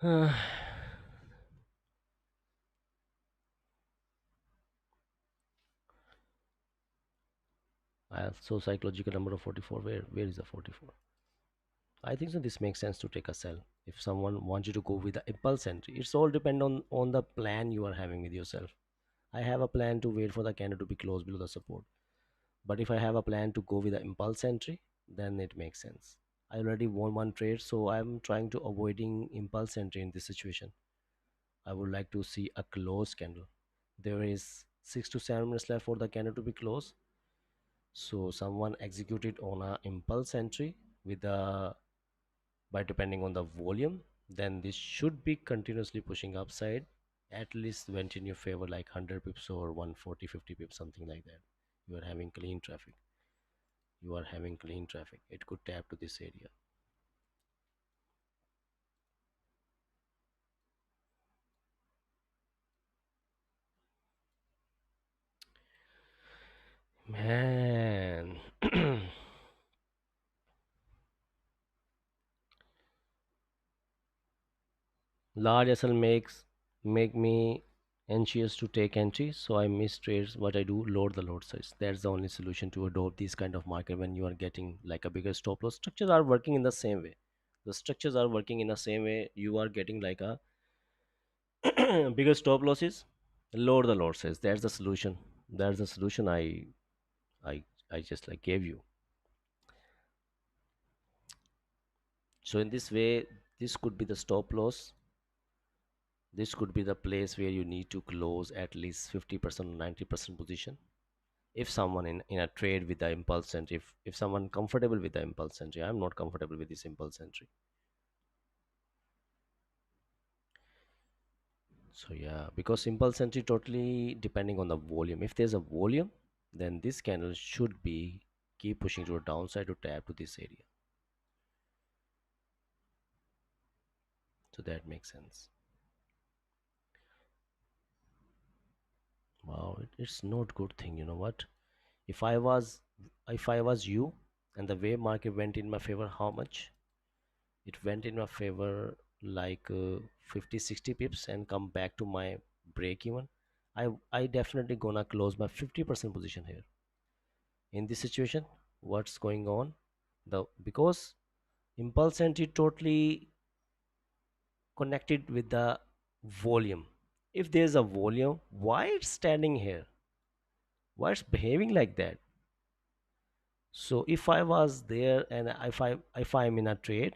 I have so psychological number of 44. Where is the 44? I think so. This makes sense to take a sell. If someone wants you to go with the impulse entry, it's all depend on the plan you are having with yourself. I have a plan to wait for the candle to be close below the support. But if I have a plan to go with the impulse entry, then it makes sense. I already won one trade, so I'm trying to avoiding impulse entry in this situation. I would like to see a closed candle. There is 6 to 7 minutes left for the candle to be closed. So someone executed on a impulse entry with a, by depending on the volume, then this should be continuously pushing upside. At least went in your favor like 100 pips or 140, 50 pips, something like that. You are having clean traffic. You are having clean traffic. It could tap to this area. Man. Large SL make me anxious to take entries, so I miss trades. What I do, load the load size. That's the only solution to adopt this kind of market when you are getting like a bigger stop loss. Structures are working in the same way. The structures are working in the same way. You are getting like a bigger stop losses. Load the load size. That's the solution. That's the solution I I just like gave you. So in this way, this could be the stop loss. This could be the place where you need to close at least 50% or 90% position. If someone in a trade with the impulse entry, if someone comfortable with the impulse entry, I'm not comfortable with this impulse entry. So yeah, because impulse entry totally depending on the volume. If there's a volume, then this candle should be keep pushing to a downside to tap to this area. So that makes sense. Wow, it's not good thing. You know what? If I was if I was you, and the way market went in my favor, how much? It went in my favor like 50 60 pips and come back to my break even. I definitely gonna close my 50% position here. In this situation, what's going on? The because impulse entry totally connected with the volume. If there's a volume, why it's standing here? Why it's behaving like that? So if I was there, and if I'm in a trade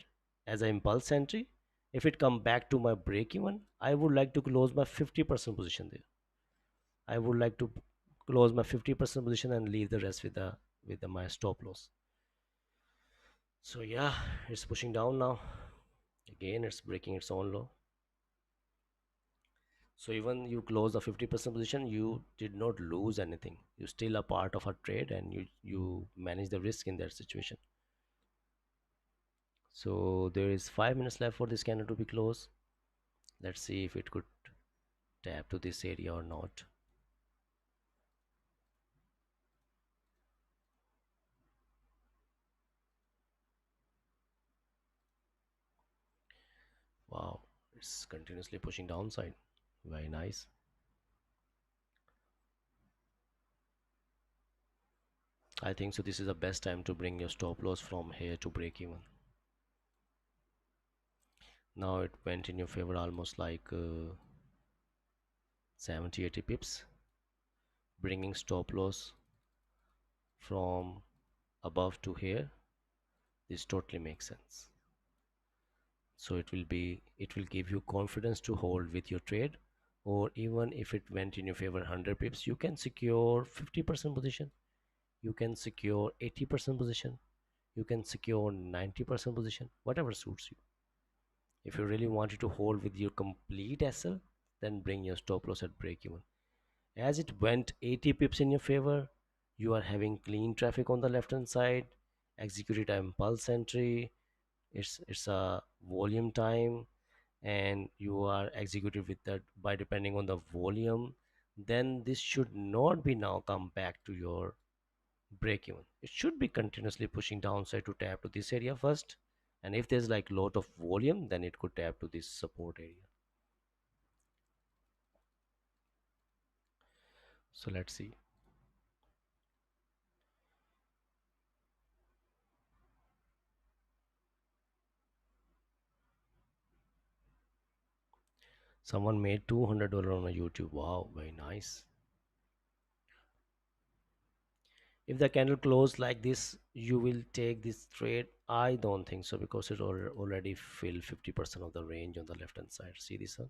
as an impulse entry, if it come back to my break even, I would like to close my 50% position there. I would like to close my 50% position and leave the rest with the my stop loss. So yeah, it's pushing down now. Again, it's breaking its own low. So even you close the 50% position, you did not lose anything. You still a part of a trade, and you manage the risk in that situation. So there is 5 minutes left for this candle to be closed. Let's see if it could tap to this area or not. Wow, it's continuously pushing downside. Very nice. I think so. This is the best time to bring your stop loss from here to break even. Now it went in your favor almost like 70-80 pips. Bringing stop loss from above to here, this totally makes sense. So it will give you confidence to hold with your trade, or even if it went in your favor 100 pips, you can secure 50% position, you can secure 80% position, you can secure 90% position, whatever suits you. If you really wanted to hold with your complete SL, then bring your stop loss at break even. As it went 80 pips in your favor, you are having clean traffic on the left hand side, executed a impulse entry, it's a volume time, and you are executed with that by depending on the volume, then this should not be now come back to your break even. It should be continuously pushing downside to tap to this area first, and if there's like lot of volume, then it could tap to this support area. So let's see. Someone made $200 on a YouTube. Wow, very nice. If the candle closed like this, you will take this trade? I don't think so, because it already filled 50% of the range on the left hand side. See this one?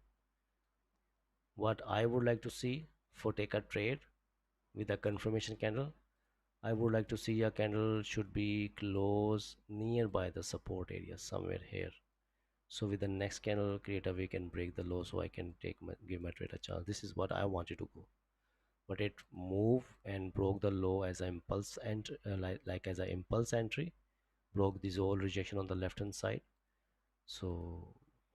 What I would like to see for take a trade with a confirmation candle, I would like to see a candle should be close nearby the support area somewhere here. So with the next candle create a week and break the low, so I can give my trade a chance. This is what I wanted to go, but it moved and broke the low as an impulse entry, like as an impulse entry, broke this whole rejection on the left hand side. So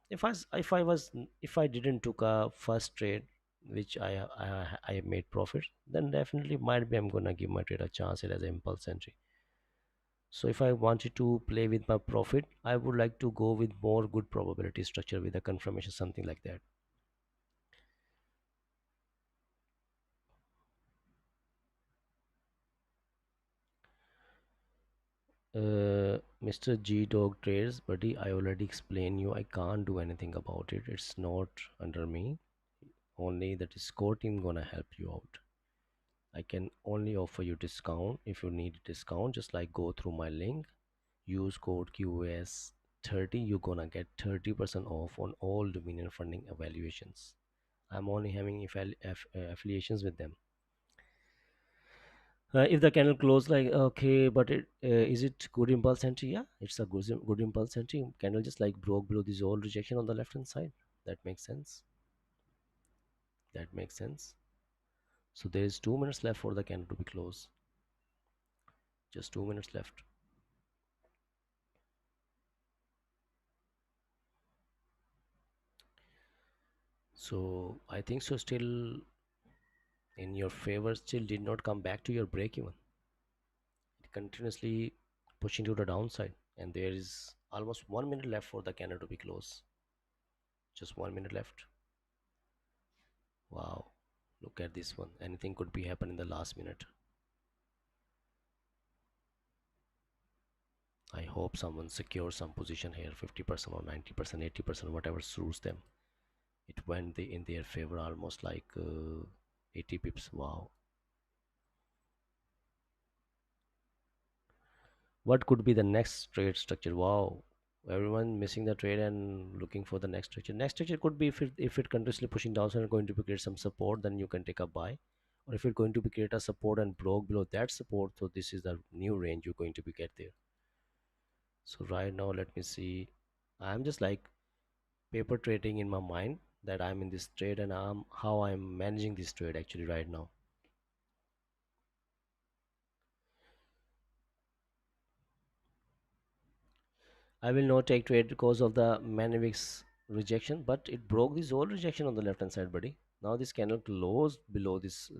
if I didn't took a first trade, which I made profit, then definitely might be I'm gonna give my trade a chance it as an impulse entry. So if I wanted to play with my profit, I would like to go with more good probability structure with a confirmation, something like that. Mr. G Dog Trades, buddy, I already explained you. I can't do anything about it. It's not under me. Only the Discord team gonna help you out. I can only offer you discount. If you need discount, just like go through my link, use code QS30. You're gonna get 30% off on all Dominion funding evaluations. I'm only having affiliations with them. If the candle close like okay, but is it good impulse entry? Yeah, it's a good impulse entry. Candle just like broke below this old rejection on the left hand side. That makes sense. That makes sense. So there is 2 minutes left for the candle to be closed. Just 2 minutes left. So I think so. Still in your favor. Still did not come back to your break even. It continuously pushing to the downside, and there is almost 1 minute left for the candle to be closed. Just 1 minute left. Wow, look at this one. Anything could be happen in the last minute. I hope someone secures some position here, 50% or 90%, 80%, whatever suits them. It went in their favor almost like 80 pips. Wow. What could be the next trade structure? Wow. Everyone missing the trade and looking for the next structure. Next structure could be if it continuously pushing down and going to be create some support, then you can take a buy. Or if it's going to be create a support and broke below that support, so this is the new range you're going to be get there. So right now let me see. I'm just like paper trading in my mind that I'm in this trade and how I'm managing this trade actually right now. I will not take trade because of the Manivix rejection, but it broke this whole rejection on the left hand side, buddy. Now this candle closed below this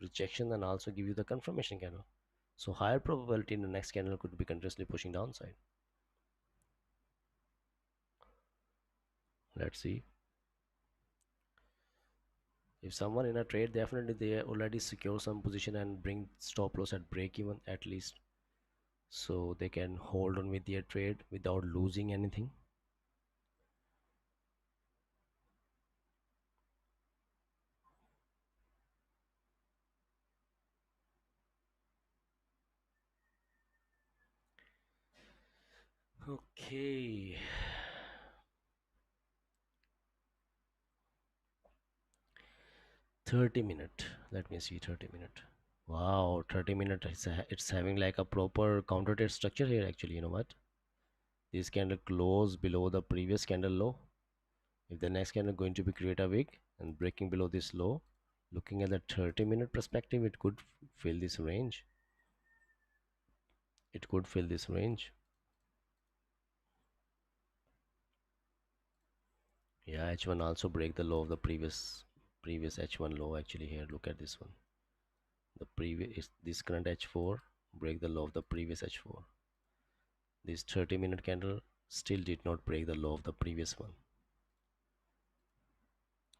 rejection and also give you the confirmation candle. So higher probability in the next candle could be continuously pushing downside. Let's see. If someone in a trade, definitely they already secure some position and bring stop loss at break even at least, so they can hold on with their trade without losing anything. Okay. 30 minute, let me see. 30 minute, wow. 30 minute, it's having like a proper counter trade structure here actually. You know what, this candle close below the previous candle low. If the next candle going to be create a wick and breaking below this low, looking at the 30-minute perspective, it could fill this range. It could fill this range. Yeah, H1 also break the low of the previous H1 low actually here. Look at this one. The previous, this current H4 break the low of the previous H4. This 30-minute candle still did not break the low of the previous one.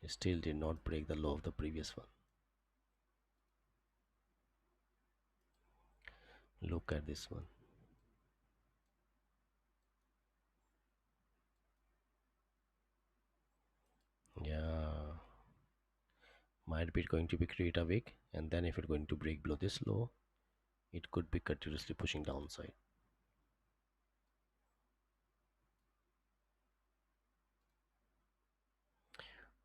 It still did not break the low of the previous one. Look at this one. Yeah, might be going to be create a wick, and then if it's going to break below this low, it could be continuously pushing downside.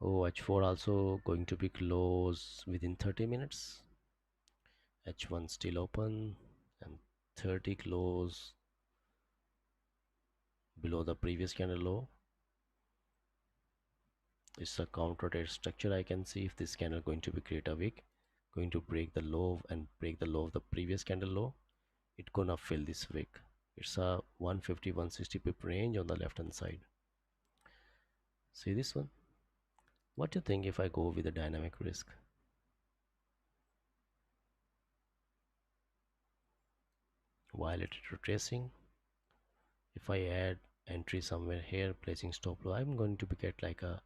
Oh, H4 also going to be close within 30 minutes. H1 still open and 30 close below the previous candle low. It's a counter trade structure. I can see if this candle going to be create a wick, going to break the low and break the low of the previous candle low, it gonna fill this wick. It's a 150 160 pip range on the left hand side. See this one. What do you think if I go with a dynamic risk? While it's retracing, if I add entry somewhere here, placing stop loss, I'm going to be get like a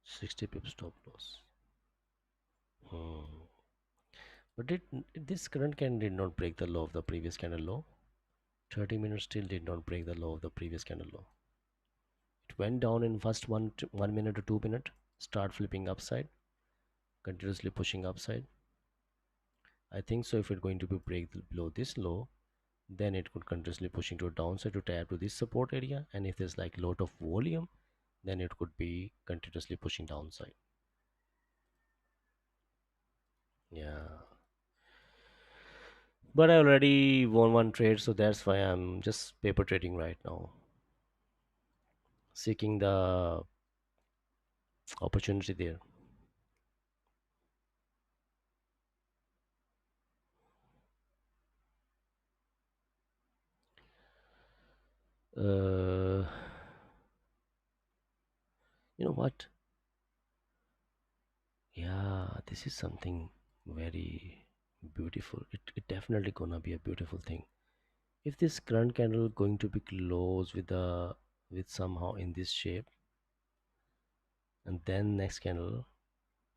60 pip stop loss. Hmm. But this current candle did not break the low of the previous candle low. 30 minutes still did not break the low of the previous candle low. It went down in first 1 minute or 2 minute, start flipping upside, continuously pushing upside. I think so if it's going to be break below this low, then it could continuously pushing to a downside to tap to this support area, and if there's like lot of volume, then it could be continuously pushing downside. Yeah, but I already won one trade, so that's why I'm just paper trading right now, seeking the opportunity there. uh you know what, yeah, this is something very beautiful. It definitely gonna be a beautiful thing if this current candle going to be closed with the with somehow in this shape, and then next candle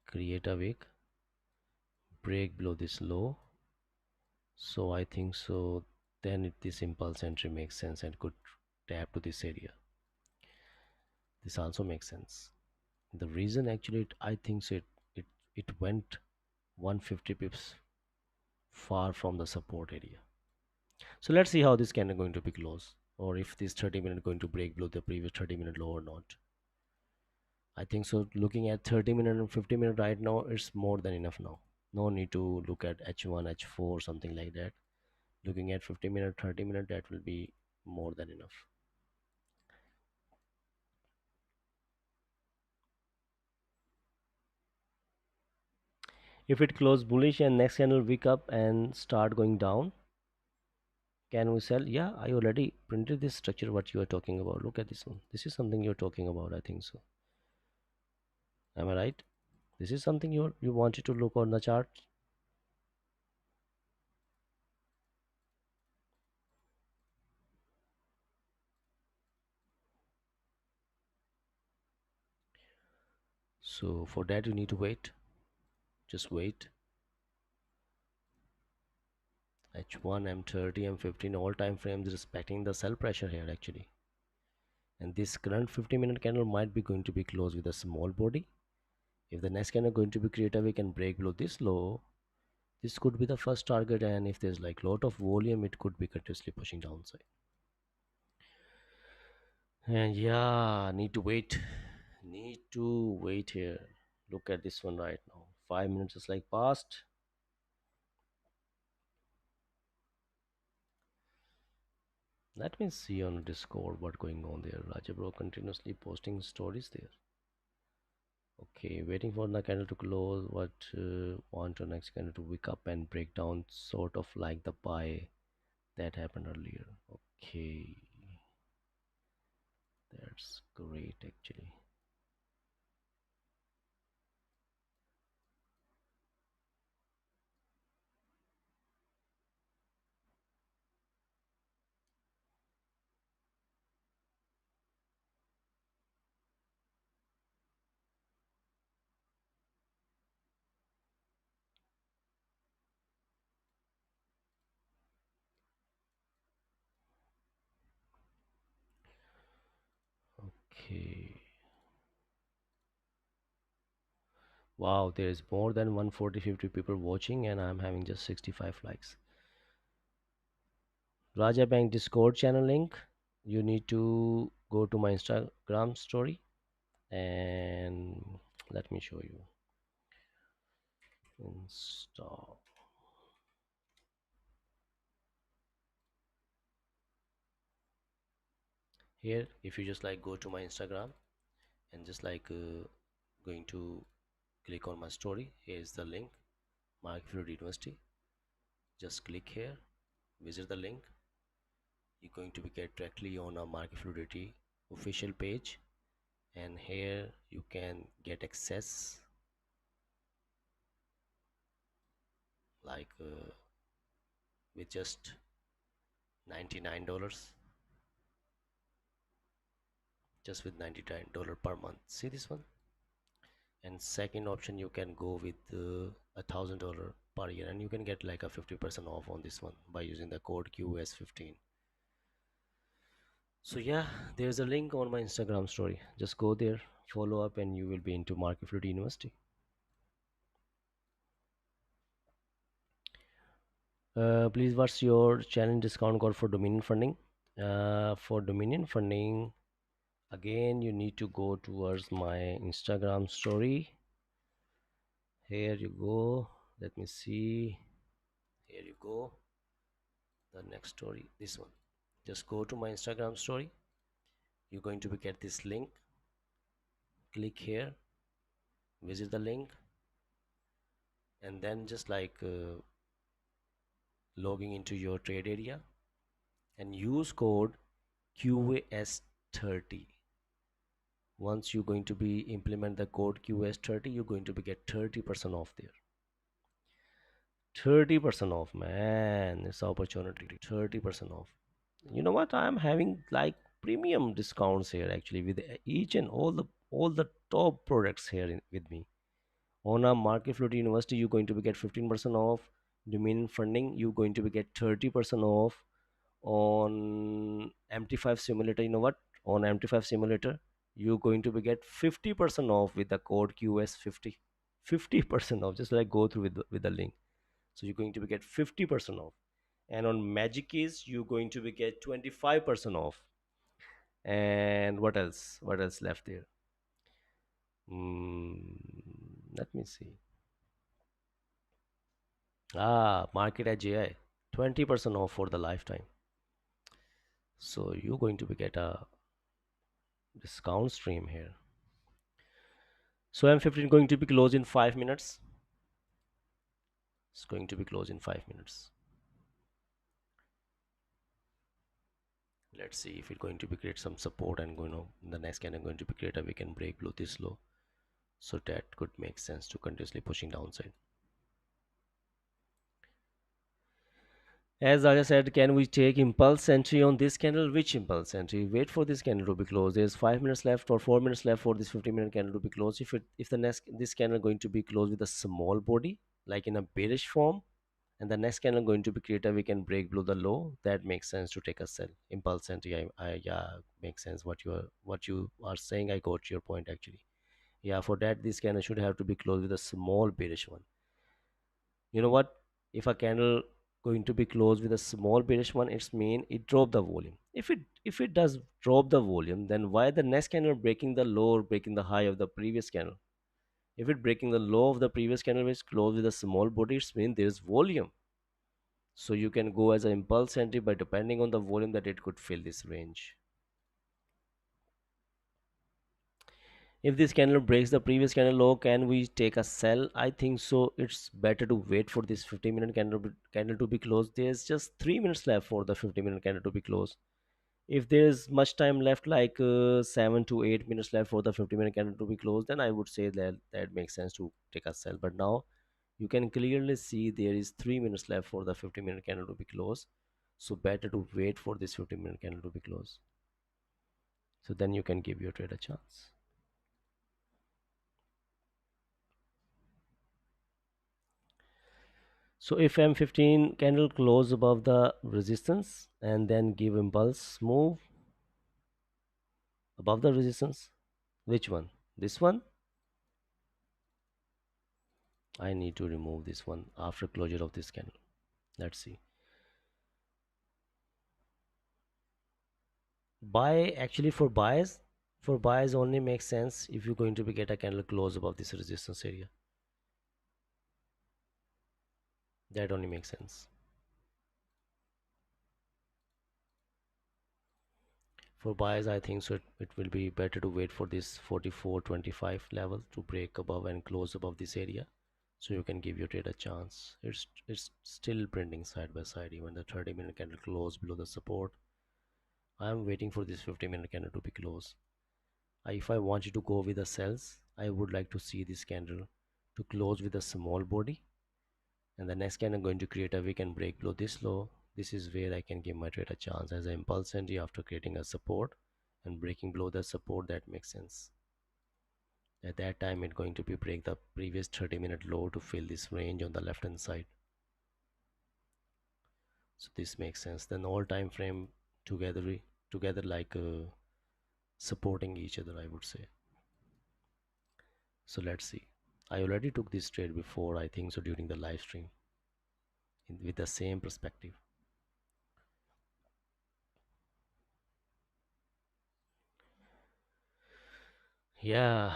create a wick, break below this low. So I think so then this impulse entry makes sense and could tap to this area. This also makes sense. The reason actually I think so it went 150 pips far from the support area. So let's see how this candle going to be close, or if this 30-minute going to break below the previous 30-minute low or not. I think so. Looking at 30-minute and 50-minute right now, it's more than enough now. No need to look at H1, H4, something like that. Looking at 50 minute, 30 minute, that will be more than enough. If it close bullish and next candle wake up and start going down, can we sell? Yeah, I already printed this structure what you are talking about. Look at this one. This is something you're talking about, I think so. Am I right? This is something you wanted to look on the chart. So for that you need to wait. Just wait. H1, M30, M15, all time frames respecting the sell pressure here actually. And this current 50-minute candle might be going to be closed with a small body. If the next candle going to be created, we can break below this low. This could be the first target, and if there's like lot of volume, it could be continuously pushing downside. And yeah, need to wait. Need to wait here. Look at this one right now. 5 minutes is like past. Let me see on Discord what going on there. Raja bro continuously posting stories there. Okay, waiting for the candle to close. What want to next candle to wake up and break down, sort of like the buy that happened earlier. Okay, that's great actually. Okay. Wow, there is more than 140 50 people watching and I'm having just 65 likes. Raja Bank Discord channel link. You need to go to my Instagram story and let me show you. Insta. Here, if you just like go to my Instagram and just like going to click on my story, here is the link, Mark Fluid University. Just click here, visit the link. You're going to be get directly on our Market Fluidity official page, and here you can get access like with just $99, just with $99 per month. See this one? And second option, you can go with $1,000 per year, and you can get like a 50% off on this one by using the code QS15. So yeah, there's a link on my Instagram story. Just go there, follow up, and you will be into Market Fluid University. Please, what's your challenge discount code for Dominion funding? For Dominion funding, again, you need to go towards my Instagram story. Here you go. Let me see. Here you go. The next story, this one. Just go to my Instagram story. You're going to get this link. Click here, visit the link, and then just like logging into your trade area and use code QAS30. Once you're going to be implement the code QS30, you're going to be get 30% off there. 30% off, man. It's opportunity. 30% off. You know what? I'm having like premium discounts here actually with each and all the top products here with me. On a Market Float University, you're going to be get 15% off. Dominion funding, you're going to be get 30% off. On MT5 simulator, you know what? On MT5 simulator, you're going to be get 50% off with the code QS50. 50% off. Just like go through with the link. So you're going to be get 50% off. And on Magic Keys, you're going to be get 25% off. And what else? What else left there? Let me see. Market at JI, 20% off for the lifetime. So you're going to be get a discount stream here. So M15 going to be closed in 5 minutes. It's going to be closed in 5 minutes. Let's see if it's going to be create some support and going to the next candle going to be create a weekend break below this low. So that could make sense to continuously pushing downside. As I said, can we take impulse entry on this candle? Which impulse entry? Wait for this candle to be closed. There's 5 minutes left or 4 minutes left for this 50-minute candle to be closed. If the next this candle going to be closed with a small body, like in a bearish form, and the next candle going to be created, we can break below the low. That makes sense to take a sell. Impulse entry. I yeah, makes sense. What you are saying. I got your point actually. Yeah, for that this candle should have to be closed with a small bearish one. You know what, if a candle going to be closed with a small bearish one, it's mean it dropped the volume. If it does drop the volume, then why the next candle breaking the low or breaking the high of the previous candle? If it breaking the low of the previous candle which closed with a small body, it's mean there's volume. So you can go as an impulse entry by depending on the volume that it could fill this range. If this candle breaks the previous candle low, can we take a sell? I think so. It's better to wait for this 50-minute candle to be closed. There's just 3 minutes left for the 50-minute candle to be closed. If there's much time left, like 7 to 8 minutes left for the 50-minute candle to be closed, then I would say that that makes sense to take a sell. But now you can clearly see there is 3 minutes left for the 50-minute candle to be closed. So better to wait for this 50-minute candle to be closed. So then you can give your trade a chance. So if M15 candle close above the resistance and then give impulse move above the resistance, which one? This one? I need to remove this one after closure of this candle. Let's see. Buy actually for buys only makes sense if you're going to be get a candle close above this resistance area. That only makes sense. For buys, I think so it will be better to wait for this 44.25 level to break above and close above this area, so you can give your trade a chance. It's still printing side by side. Even the 30-minute candle close below the support. I am waiting for this 50-minute candle to be closed. If I want you to go with the sells, I would like to see this candle to close with a small body, and the next candle going to create a weak and break below this low. This is where I can give my trade a chance as an impulse entry after creating a support and breaking below the support. That makes sense. At that time it's going to be break the previous 30-minute low to fill this range on the left hand side. So this makes sense. Then all time frame together like supporting each other, I would say. So let's see. I already took this trade before, I think so, during the live stream with the same perspective. Yeah.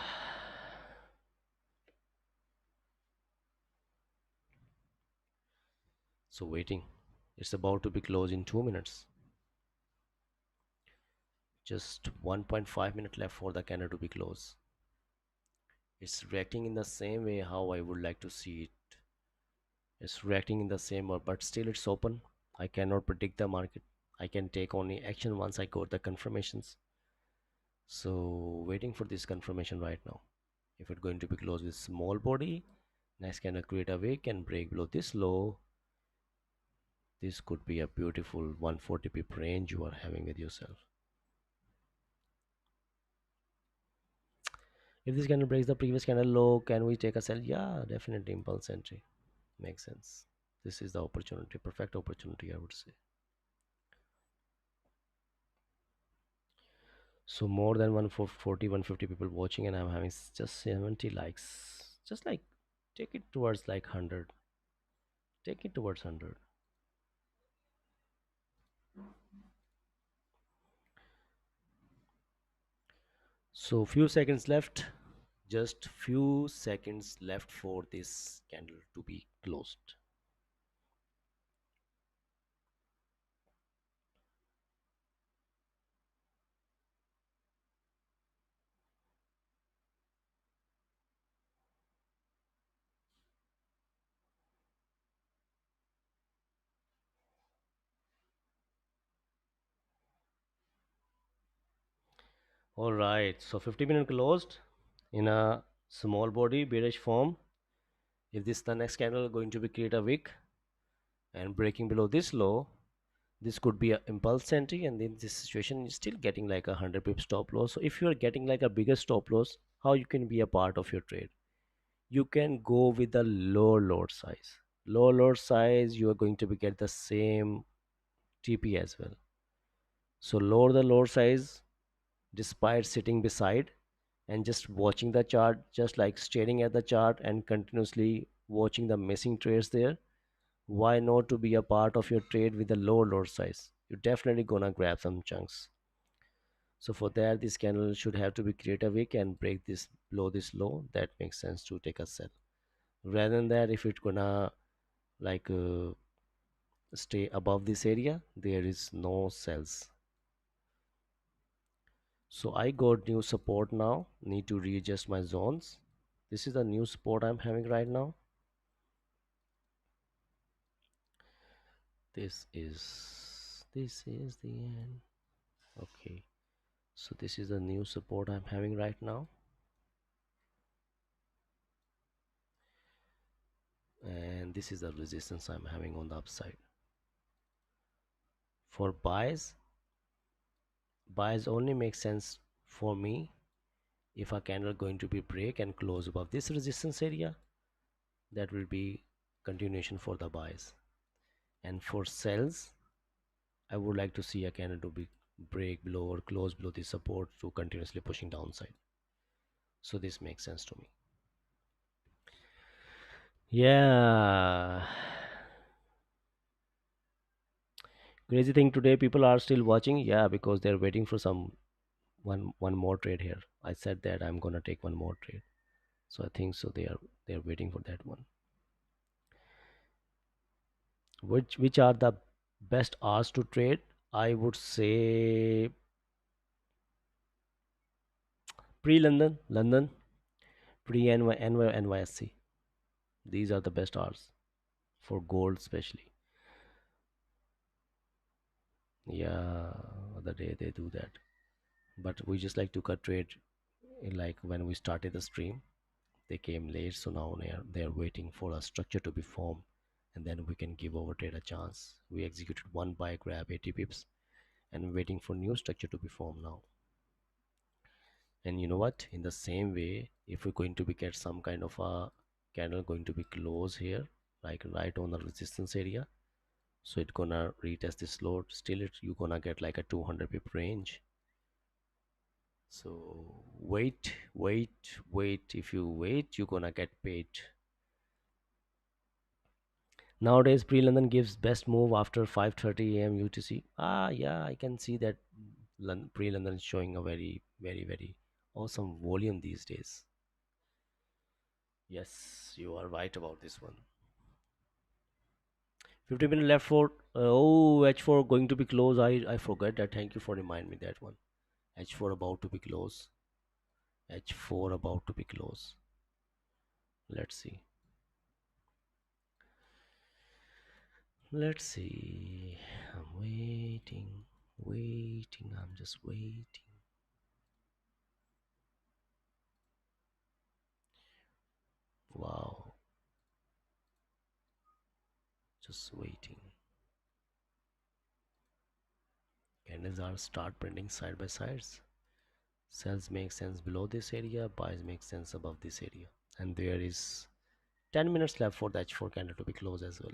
So waiting. It's about to be closed in 2 minutes. Just 1.5 minutes left for the candle to be closed. It's reacting in the same way how I would like to see it. It's reacting in the same way, but still it's open. I cannot predict the market. I can take only action once I got the confirmations. So waiting for this confirmation right now. If it's going to be closed with small body, next candle create a wick and break below this low. This could be a beautiful 140 pip range you are having with yourself. If this candle breaks the previous candle low, can we take a sell? Yeah, definitely impulse entry. Makes sense. This is the opportunity, perfect opportunity, I would say. So more than 140, 150 people watching, and I'm having just 70 likes. Just like take it towards like 100. Take it towards 100. So few seconds left. Just few seconds left for this candle to be closed. All right, so 50-minute closed in a small body bearish form. If this the next candle going to be create a wick and breaking below this low, this could be a impulse entry, and in this situation is still getting like a 100 pip stop loss. So if you are getting like a bigger stop loss, how you can be a part of your trade? You can go with the lower lot size. Lower lot size, you are going to be get the same TP as well. So lower the lot size despite sitting beside and just watching the chart, just like staring at the chart and continuously watching the missing trades there. Why not to be a part of your trade with a lower lot size? You're definitely gonna grab some chunks. So for that, this candle should have to be create a wick and break this below this low. That makes sense to take a sell. Rather than that, if it's gonna like stay above this area, there is no sells. So I got new support now. Need to readjust my zones. This is the new support I'm having right now. This is the end. Okay. So this is the new support I'm having right now. And this is the resistance I'm having on the upside. For buys only make sense for me if a candle going to be break and close above this resistance area. That will be continuation for the buys. And for sells, I would like to see a candle to be break below or close below the support to continuously pushing downside. So this makes sense to me. Yeah. Crazy thing today, people are still watching. Yeah, because they're waiting for some one more trade here. I said that I'm gonna take one more trade. So I think so they're waiting for that one. Which are the best hours to trade? I would say London, pre NYSC. These are the best hours for gold, especially. Yeah, the day they do that. But we just like to cut trade in like when we started the stream. They came late, so now they're waiting for a structure to be formed, and then we can give our trade a chance. We executed one buy, grab 80 pips, and waiting for new structure to be formed now. And you know what, in the same way, if we're going to be get some kind of a candle going to be close here, like right on the resistance area, so it gonna retest this load, still you gonna get like a 200 pip range. So wait, if you wait, you're gonna get paid. Nowadays pre-London gives best move after 5:30 a.m. UTC. Yeah, I can see that pre-London is showing a very awesome volume these days. Yes, you are right about this one. 50-minute left for H4 going to be close. I forgot that. Thank you for reminding me that one. H4 about to be close. H4 about to be close. Let's see. Let's see. I'm waiting. I'm just waiting. Wow, just waiting. Candles are start printing side by sides. Sells make sense below this area, buys make sense above this area. And there is 10 minutes left for the H4 candle to be closed as well.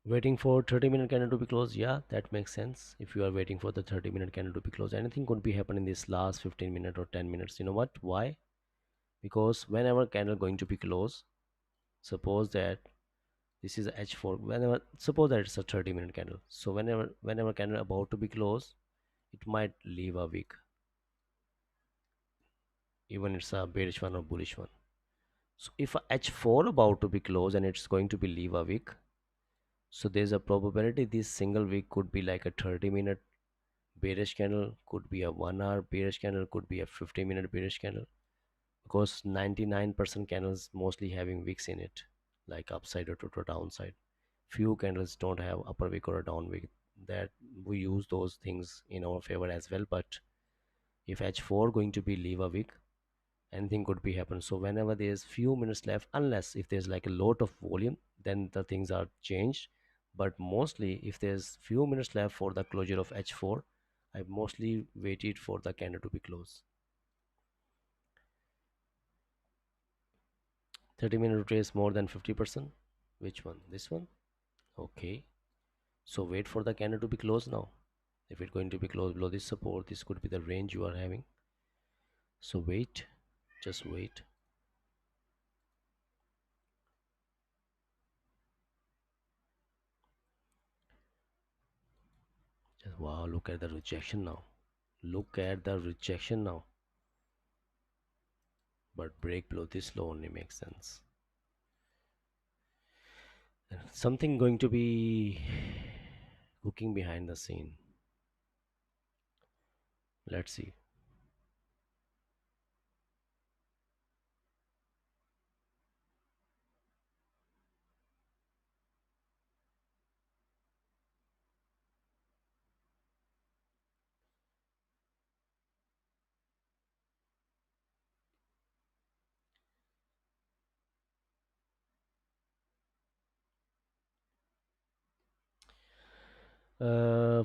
Waiting for 30-minute candle to be closed. Yeah, that makes sense. If you are waiting for the 30-minute candle to be closed, anything could be happen in this last 15 minutes or 10 minutes. You know what? Why? Because whenever candle going to be closed, suppose that this is H4, whenever suppose that it's a 30-minute candle, so whenever candle about to be closed, it might leave a wick, even it's a bearish one or bullish one. So if a H4 about to be closed and it's going to be leave a wick, so there's a probability this single wick could be like a 30-minute bearish candle, could be a 1 hour bearish candle, could be a 50-minute bearish candle, because 99% candles mostly having wicks in it. like upside or to downside. Few candles don't have upper wick or a down wick. That we use those things in our favor as well. But if H4 going to be leave a wick, anything could be happen. So whenever there's few minutes left, unless if there's like a lot of volume, then the things are changed. But mostly if there's few minutes left for the closure of H4, I mostly waited for the candle to be closed. 30-minute retrace more than 50%. Which one? This one? Okay. So wait for the candle to be closed now. If it's going to be closed below this support, this could be the range you are having. So wait, just wait. Just wow, look at the rejection now. Look at the rejection now. But break below this low only makes sense. Something going to be cooking behind the scene. Let's see.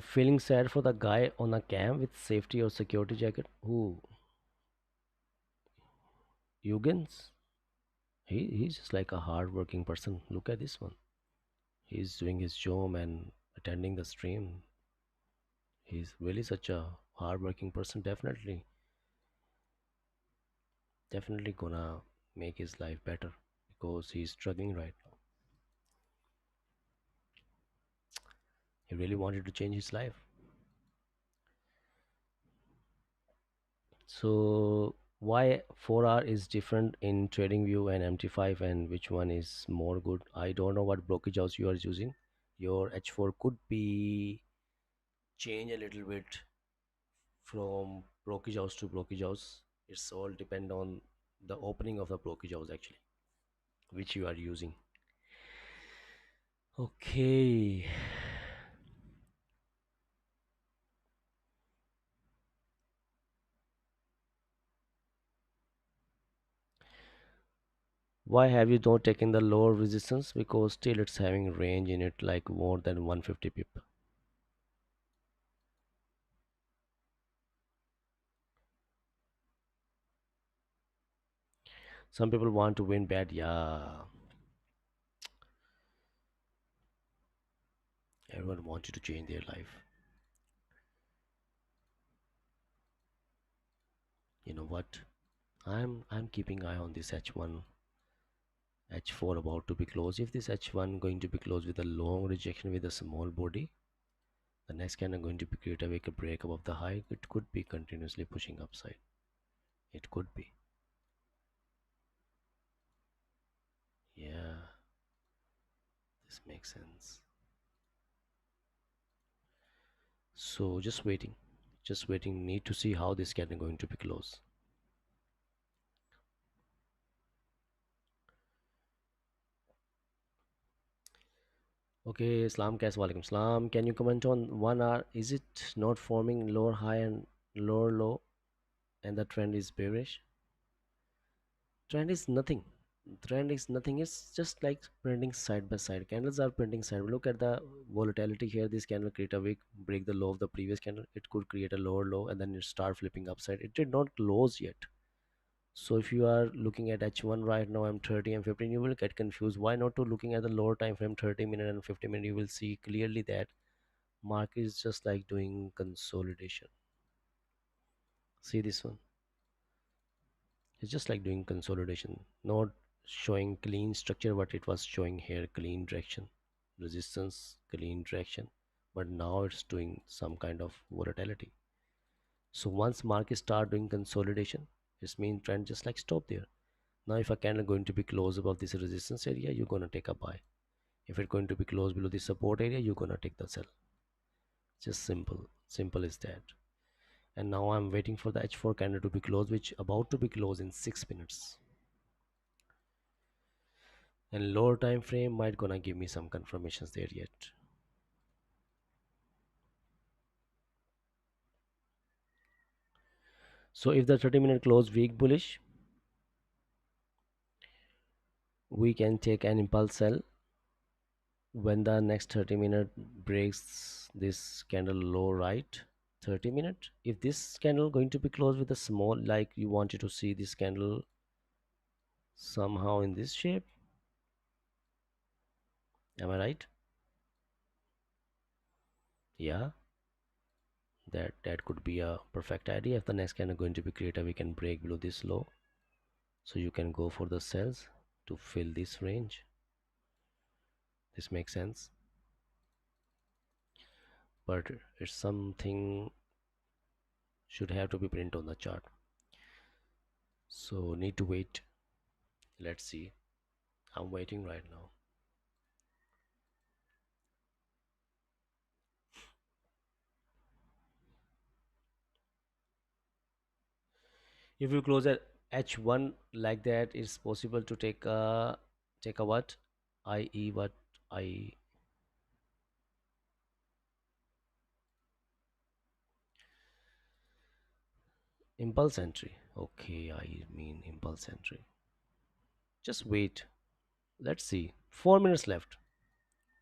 Feeling sad for the guy on a cam with safety or security jacket. Who? Eugens? He's just like a hard-working person. Look at this one. He's doing his job and attending the stream. He's really such a hard-working person. Definitely gonna make his life better because he's struggling right now. He really wanted to change his life. So why 4R is different in TradingView and MT5, and which one is more good? I don't know what brokerage house you are using. Your H4 could be change a little bit from brokerage house to brokerage house. It's all depend on the opening of the brokerage house actually, which you are using. Okay. Why have you not taken the lower resistance? Because still it's having range in it like more than 150 pip. Some people want to win bad. Yeah, everyone wanted to change their life. You know what? I'm keeping eye on this H1, H4 about to be closed. If this H1 going to be closed with a long rejection with a small body, the next candle going to be create a wake a break above the high. It could be continuously pushing upside. It could be. Yeah, this makes sense. So just waiting. Need to see how this candle going to be closed. Okay, Islam Kas Walaikum Salam. Can you comment on 1 hour? Is it not forming lower high and lower low and the trend is bearish? Trend is nothing. Trend is nothing. It's just like printing side by side. Candles are printing side. Look at the volatility here. This candle create a wick, break the low of the previous candle. It could create a lower low and then it start flipping upside. It did not close yet. So if you are looking at H1 right now, I'm 30 and 15, you will get confused. Why not to looking at the lower time frame 30-minute and 50-minute? You will see clearly that market is just like doing consolidation. See this one, it's just like doing consolidation, not showing clean structure, but it was showing here clean direction, resistance, clean direction, but now it's doing some kind of volatility. So once market start doing consolidation, it means trend just like stop there. Now if a candle going to be close above this resistance area, you're gonna take a buy. If it's going to be close below the support area, you're gonna take the sell. Just simple is that. And now I'm waiting for the H4 candle to be closed, which about to be closed in 6 minutes. And lower time frame might gonna give me some confirmations there yet. So if the 30-minute close weak bullish, we can take an impulse sell when the next 30-minute breaks this candle low, right? 30-minute, if this candle going to be closed with a small, like you wanted to see this candle somehow in this shape, am I right? Yeah, that could be a perfect idea. If the next candle going to be created, we can break below this low, so you can go for the sells to fill this range. This makes sense, but it's something should have to be print on the chart, so need to wait. Let's see. I'm waiting right now. If you close at h1 like that, it's possible to take a what, I.e. what, I impulse entry. Okay, I mean impulse entry. Just wait. Let's see. 4 minutes left.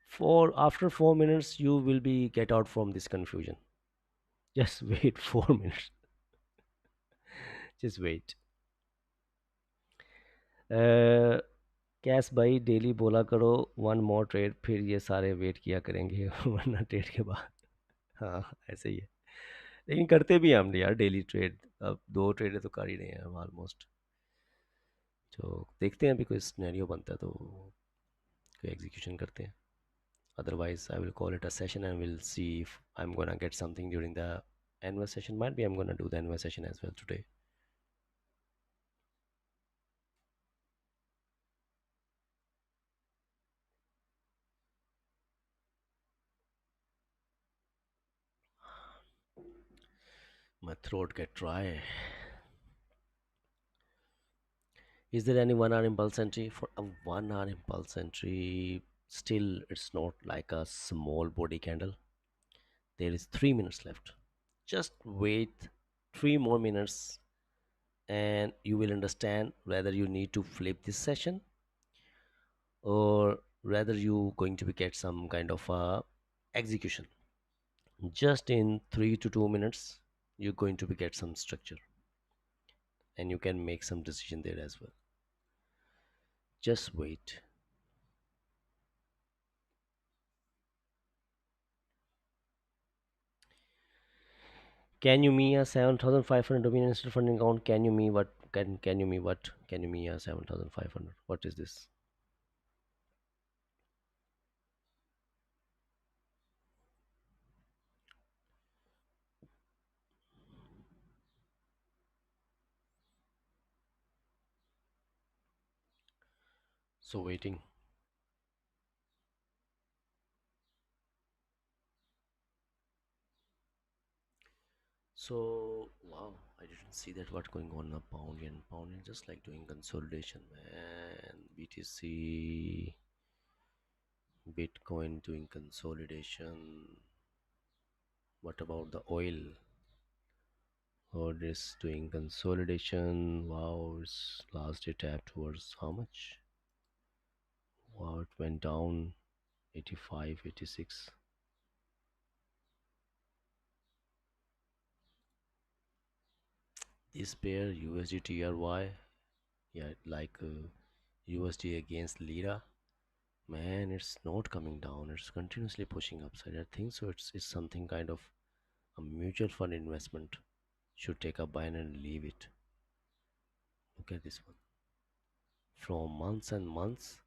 For after 4 minutes, you will be get out from this confusion. Just wait 4 minutes. Just wait. Cash भाई daily बोला करो one more trade, फिर ये सारे wait किया करेंगे वरना trade के बाद। हाँ, ऐसे ही है। लेकिन करते भी हैं हम यार डेली ट्रेड। अब 2 ट्रेड तो कर ही रहे हैं हम ऑलमोस्ट। तो देखते हैं अभी कोई सिनेरियो बनता है तो कोई एग्जीक्यूशन करते हैं। Otherwise, I will call it a session and we'll see if I'm gonna get something during the annual session. Might be I'm gonna do the annual session as well today. My throat get dry. Is there any 1 hour impulse entry? For a 1 hour impulse entry, still it's not like a small body candle. There is 3 minutes left. Just wait 3 more minutes and you will understand whether you need to flip this session or whether you going to be get some kind of a execution. Just in 3 to 2 minutes, you're going to be get some structure and you can make some decision there as well. Just wait. Can you me a 7,500 dominion instant funding account? Can you me what? Can you me what? Can you me a 7,500? What is this? So waiting. So wow, I didn't see that what going on a pound yen just like doing consolidation, man. BTC, Bitcoin doing consolidation. What about the oil? Or this doing consolidation? Wow, its last day tap towards how much? Wow, it went down 85, 86. This pair USD TRY, yeah, like USD against Lira, man, it's not coming down. It's continuously pushing upside. I think so. It's something kind of a mutual fund investment. Should take a buy and leave it. Look at this one. From months and months,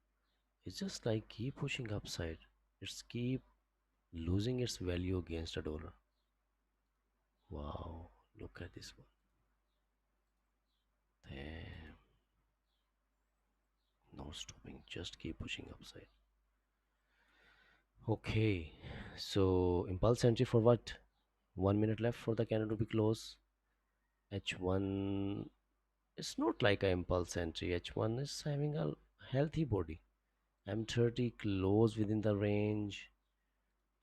it's just like keep pushing upside. It's keep losing its value against a dollar. Wow, look at this one. Damn, no stopping, just keep pushing upside. Okay, so impulse entry for what? 1 minute left for the candle to be closed. H1, it's not like a impulse entry. H1 is having a healthy body. M30 close within the range,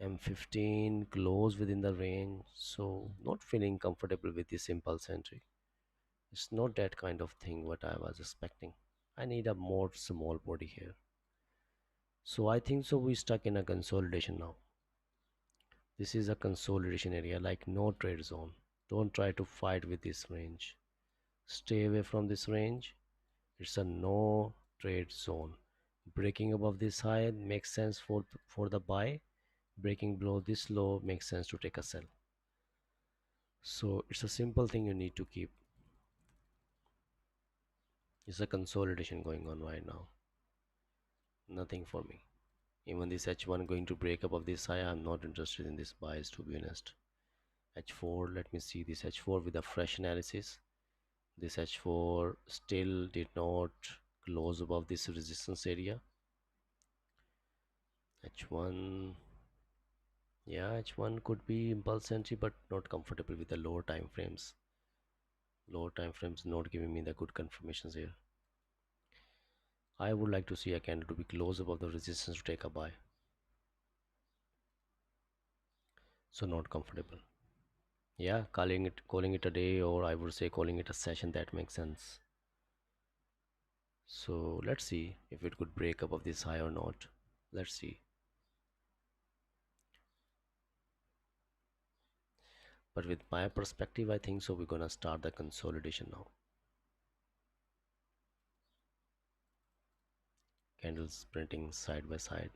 M15 close within the range. So not feeling comfortable with this impulse entry. It's not that kind of thing what I was expecting. I need a more small body here. So I think so we stuck in a consolidation now. This is a consolidation area, like no trade zone. Don't try to fight with this range. Stay away from this range. It's a no trade zone. Breaking above this high makes sense for the buy. Breaking below this low makes sense to take a sell. So it's a simple thing you need to keep. It's a consolidation going on right now. Nothing for me. Even this H1 going to break above this high, I'm not interested in this buys, to be honest. H4, let me see this H4 with a fresh analysis. This H4 still did not close above this resistance area. H1, yeah, H1 could be impulse entry, but not comfortable with the lower time frames. Lower time frames not giving me the good confirmations here. I would like to see a candle to be close above the resistance to take a buy. So not comfortable. Yeah, calling it a day, or I would say calling it a session, that makes sense. So let's see if it could break above this high or not. Let's see. But with my perspective, I think so we're gonna start the consolidation now. Candles printing side by side.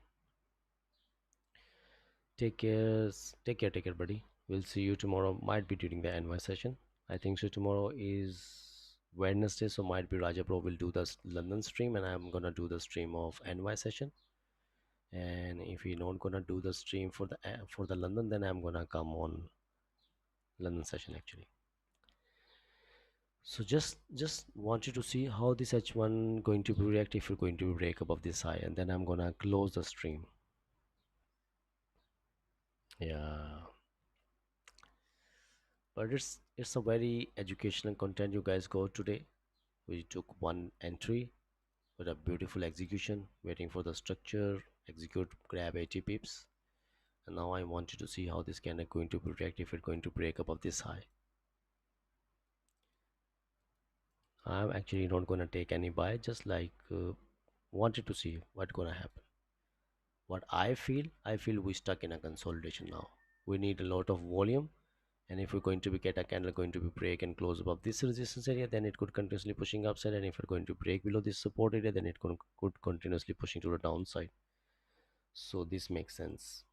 Take care, take care, buddy. We'll see you tomorrow. Might be during the NY session. I think so. Tomorrow is Wednesday, so might be Raja Pro will do the London stream, and I'm gonna do the stream of NY session. And if you're not gonna do the stream for the London, then I'm gonna come on London session actually. So just wanted to see how this H1 going to be react if you're going to break above this high, and then I'm gonna close the stream. Yeah, but it's a very educational content you guys got today. We took one entry with a beautiful execution, waiting for the structure, execute, grab 80 pips, and now I wanted to see how this candle going to react if it's going to break above this high. I'm actually not gonna take any buy, just like wanted to see what gonna happen. What I feel we stuck in a consolidation now. We need a lot of volume, and if we're going to be get a candle going to be break and close above this resistance area, then it could continuously pushing upside, and if we're going to break below this support area, then it could continuously pushing to the downside. So this makes sense.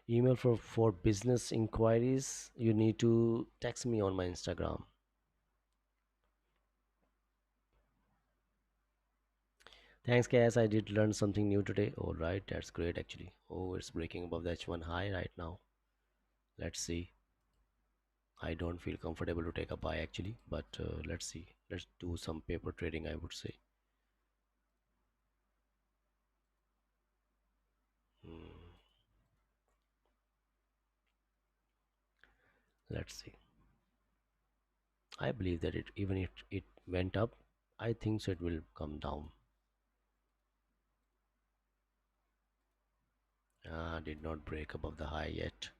Email for business inquiries, you need to text me on my Instagram. Thanks guys, I did learn something new today. All right, that's great actually. Oh, it's breaking above the H1 high right now. Let's see. I don't feel comfortable to take a buy actually, but let's see. Let's do some paper trading, I would say. Hmm, let's see. I believe that it even if it went up, I think so it will come down. Did not break above the high yet.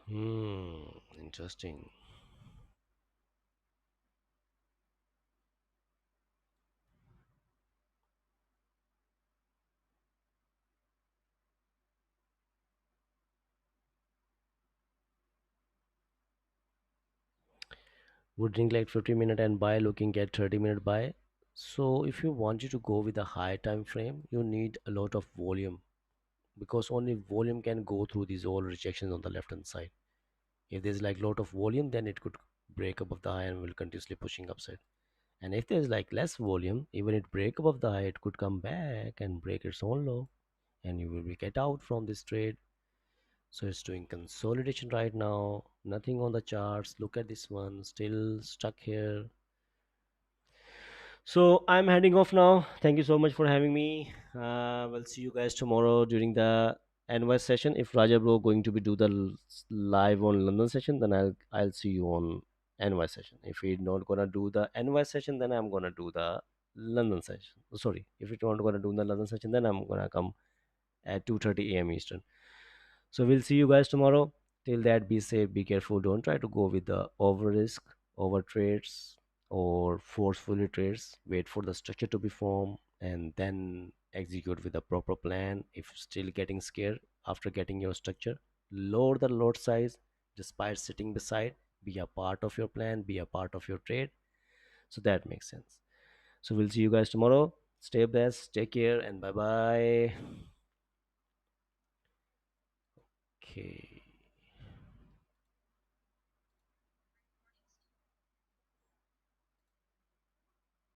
Interesting. Would drink like 50-minute and buy, looking at 30-minute buy. So if you wanted to go with a high time frame, you need a lot of volume, because only volume can go through these all rejections on the left hand side. If there's like lot of volume, then it could break above the high and will continuously pushing upside. And if there's like less volume, even it break above the high, it could come back and break its own low, and you will be get out from this trade. So it's doing consolidation right now. Nothing on the charts. Look at this one, still stuck here. So I'm heading off now. Thank you so much for having me. We'll see you guys tomorrow during the NY session. If Raja bro going to be do the live on London session, then I'll see you on NY session. If he not gonna do the NY session, then I'm gonna do the London session. Sorry, if you not gonna do the London session, then I'm gonna come at 2:30 a.m. Eastern. So we'll see you guys tomorrow. Till that, be safe, be careful. Don't try to go with the over risk, over trades, or forcefully trades. Wait for the structure to be formed and then execute with a proper plan. If still getting scared after getting your structure, lower the lot size despite sitting beside. Be a part of your plan, be a part of your trade. So that makes sense. So we'll see you guys tomorrow. Stay blessed, take care, and bye bye. Okay.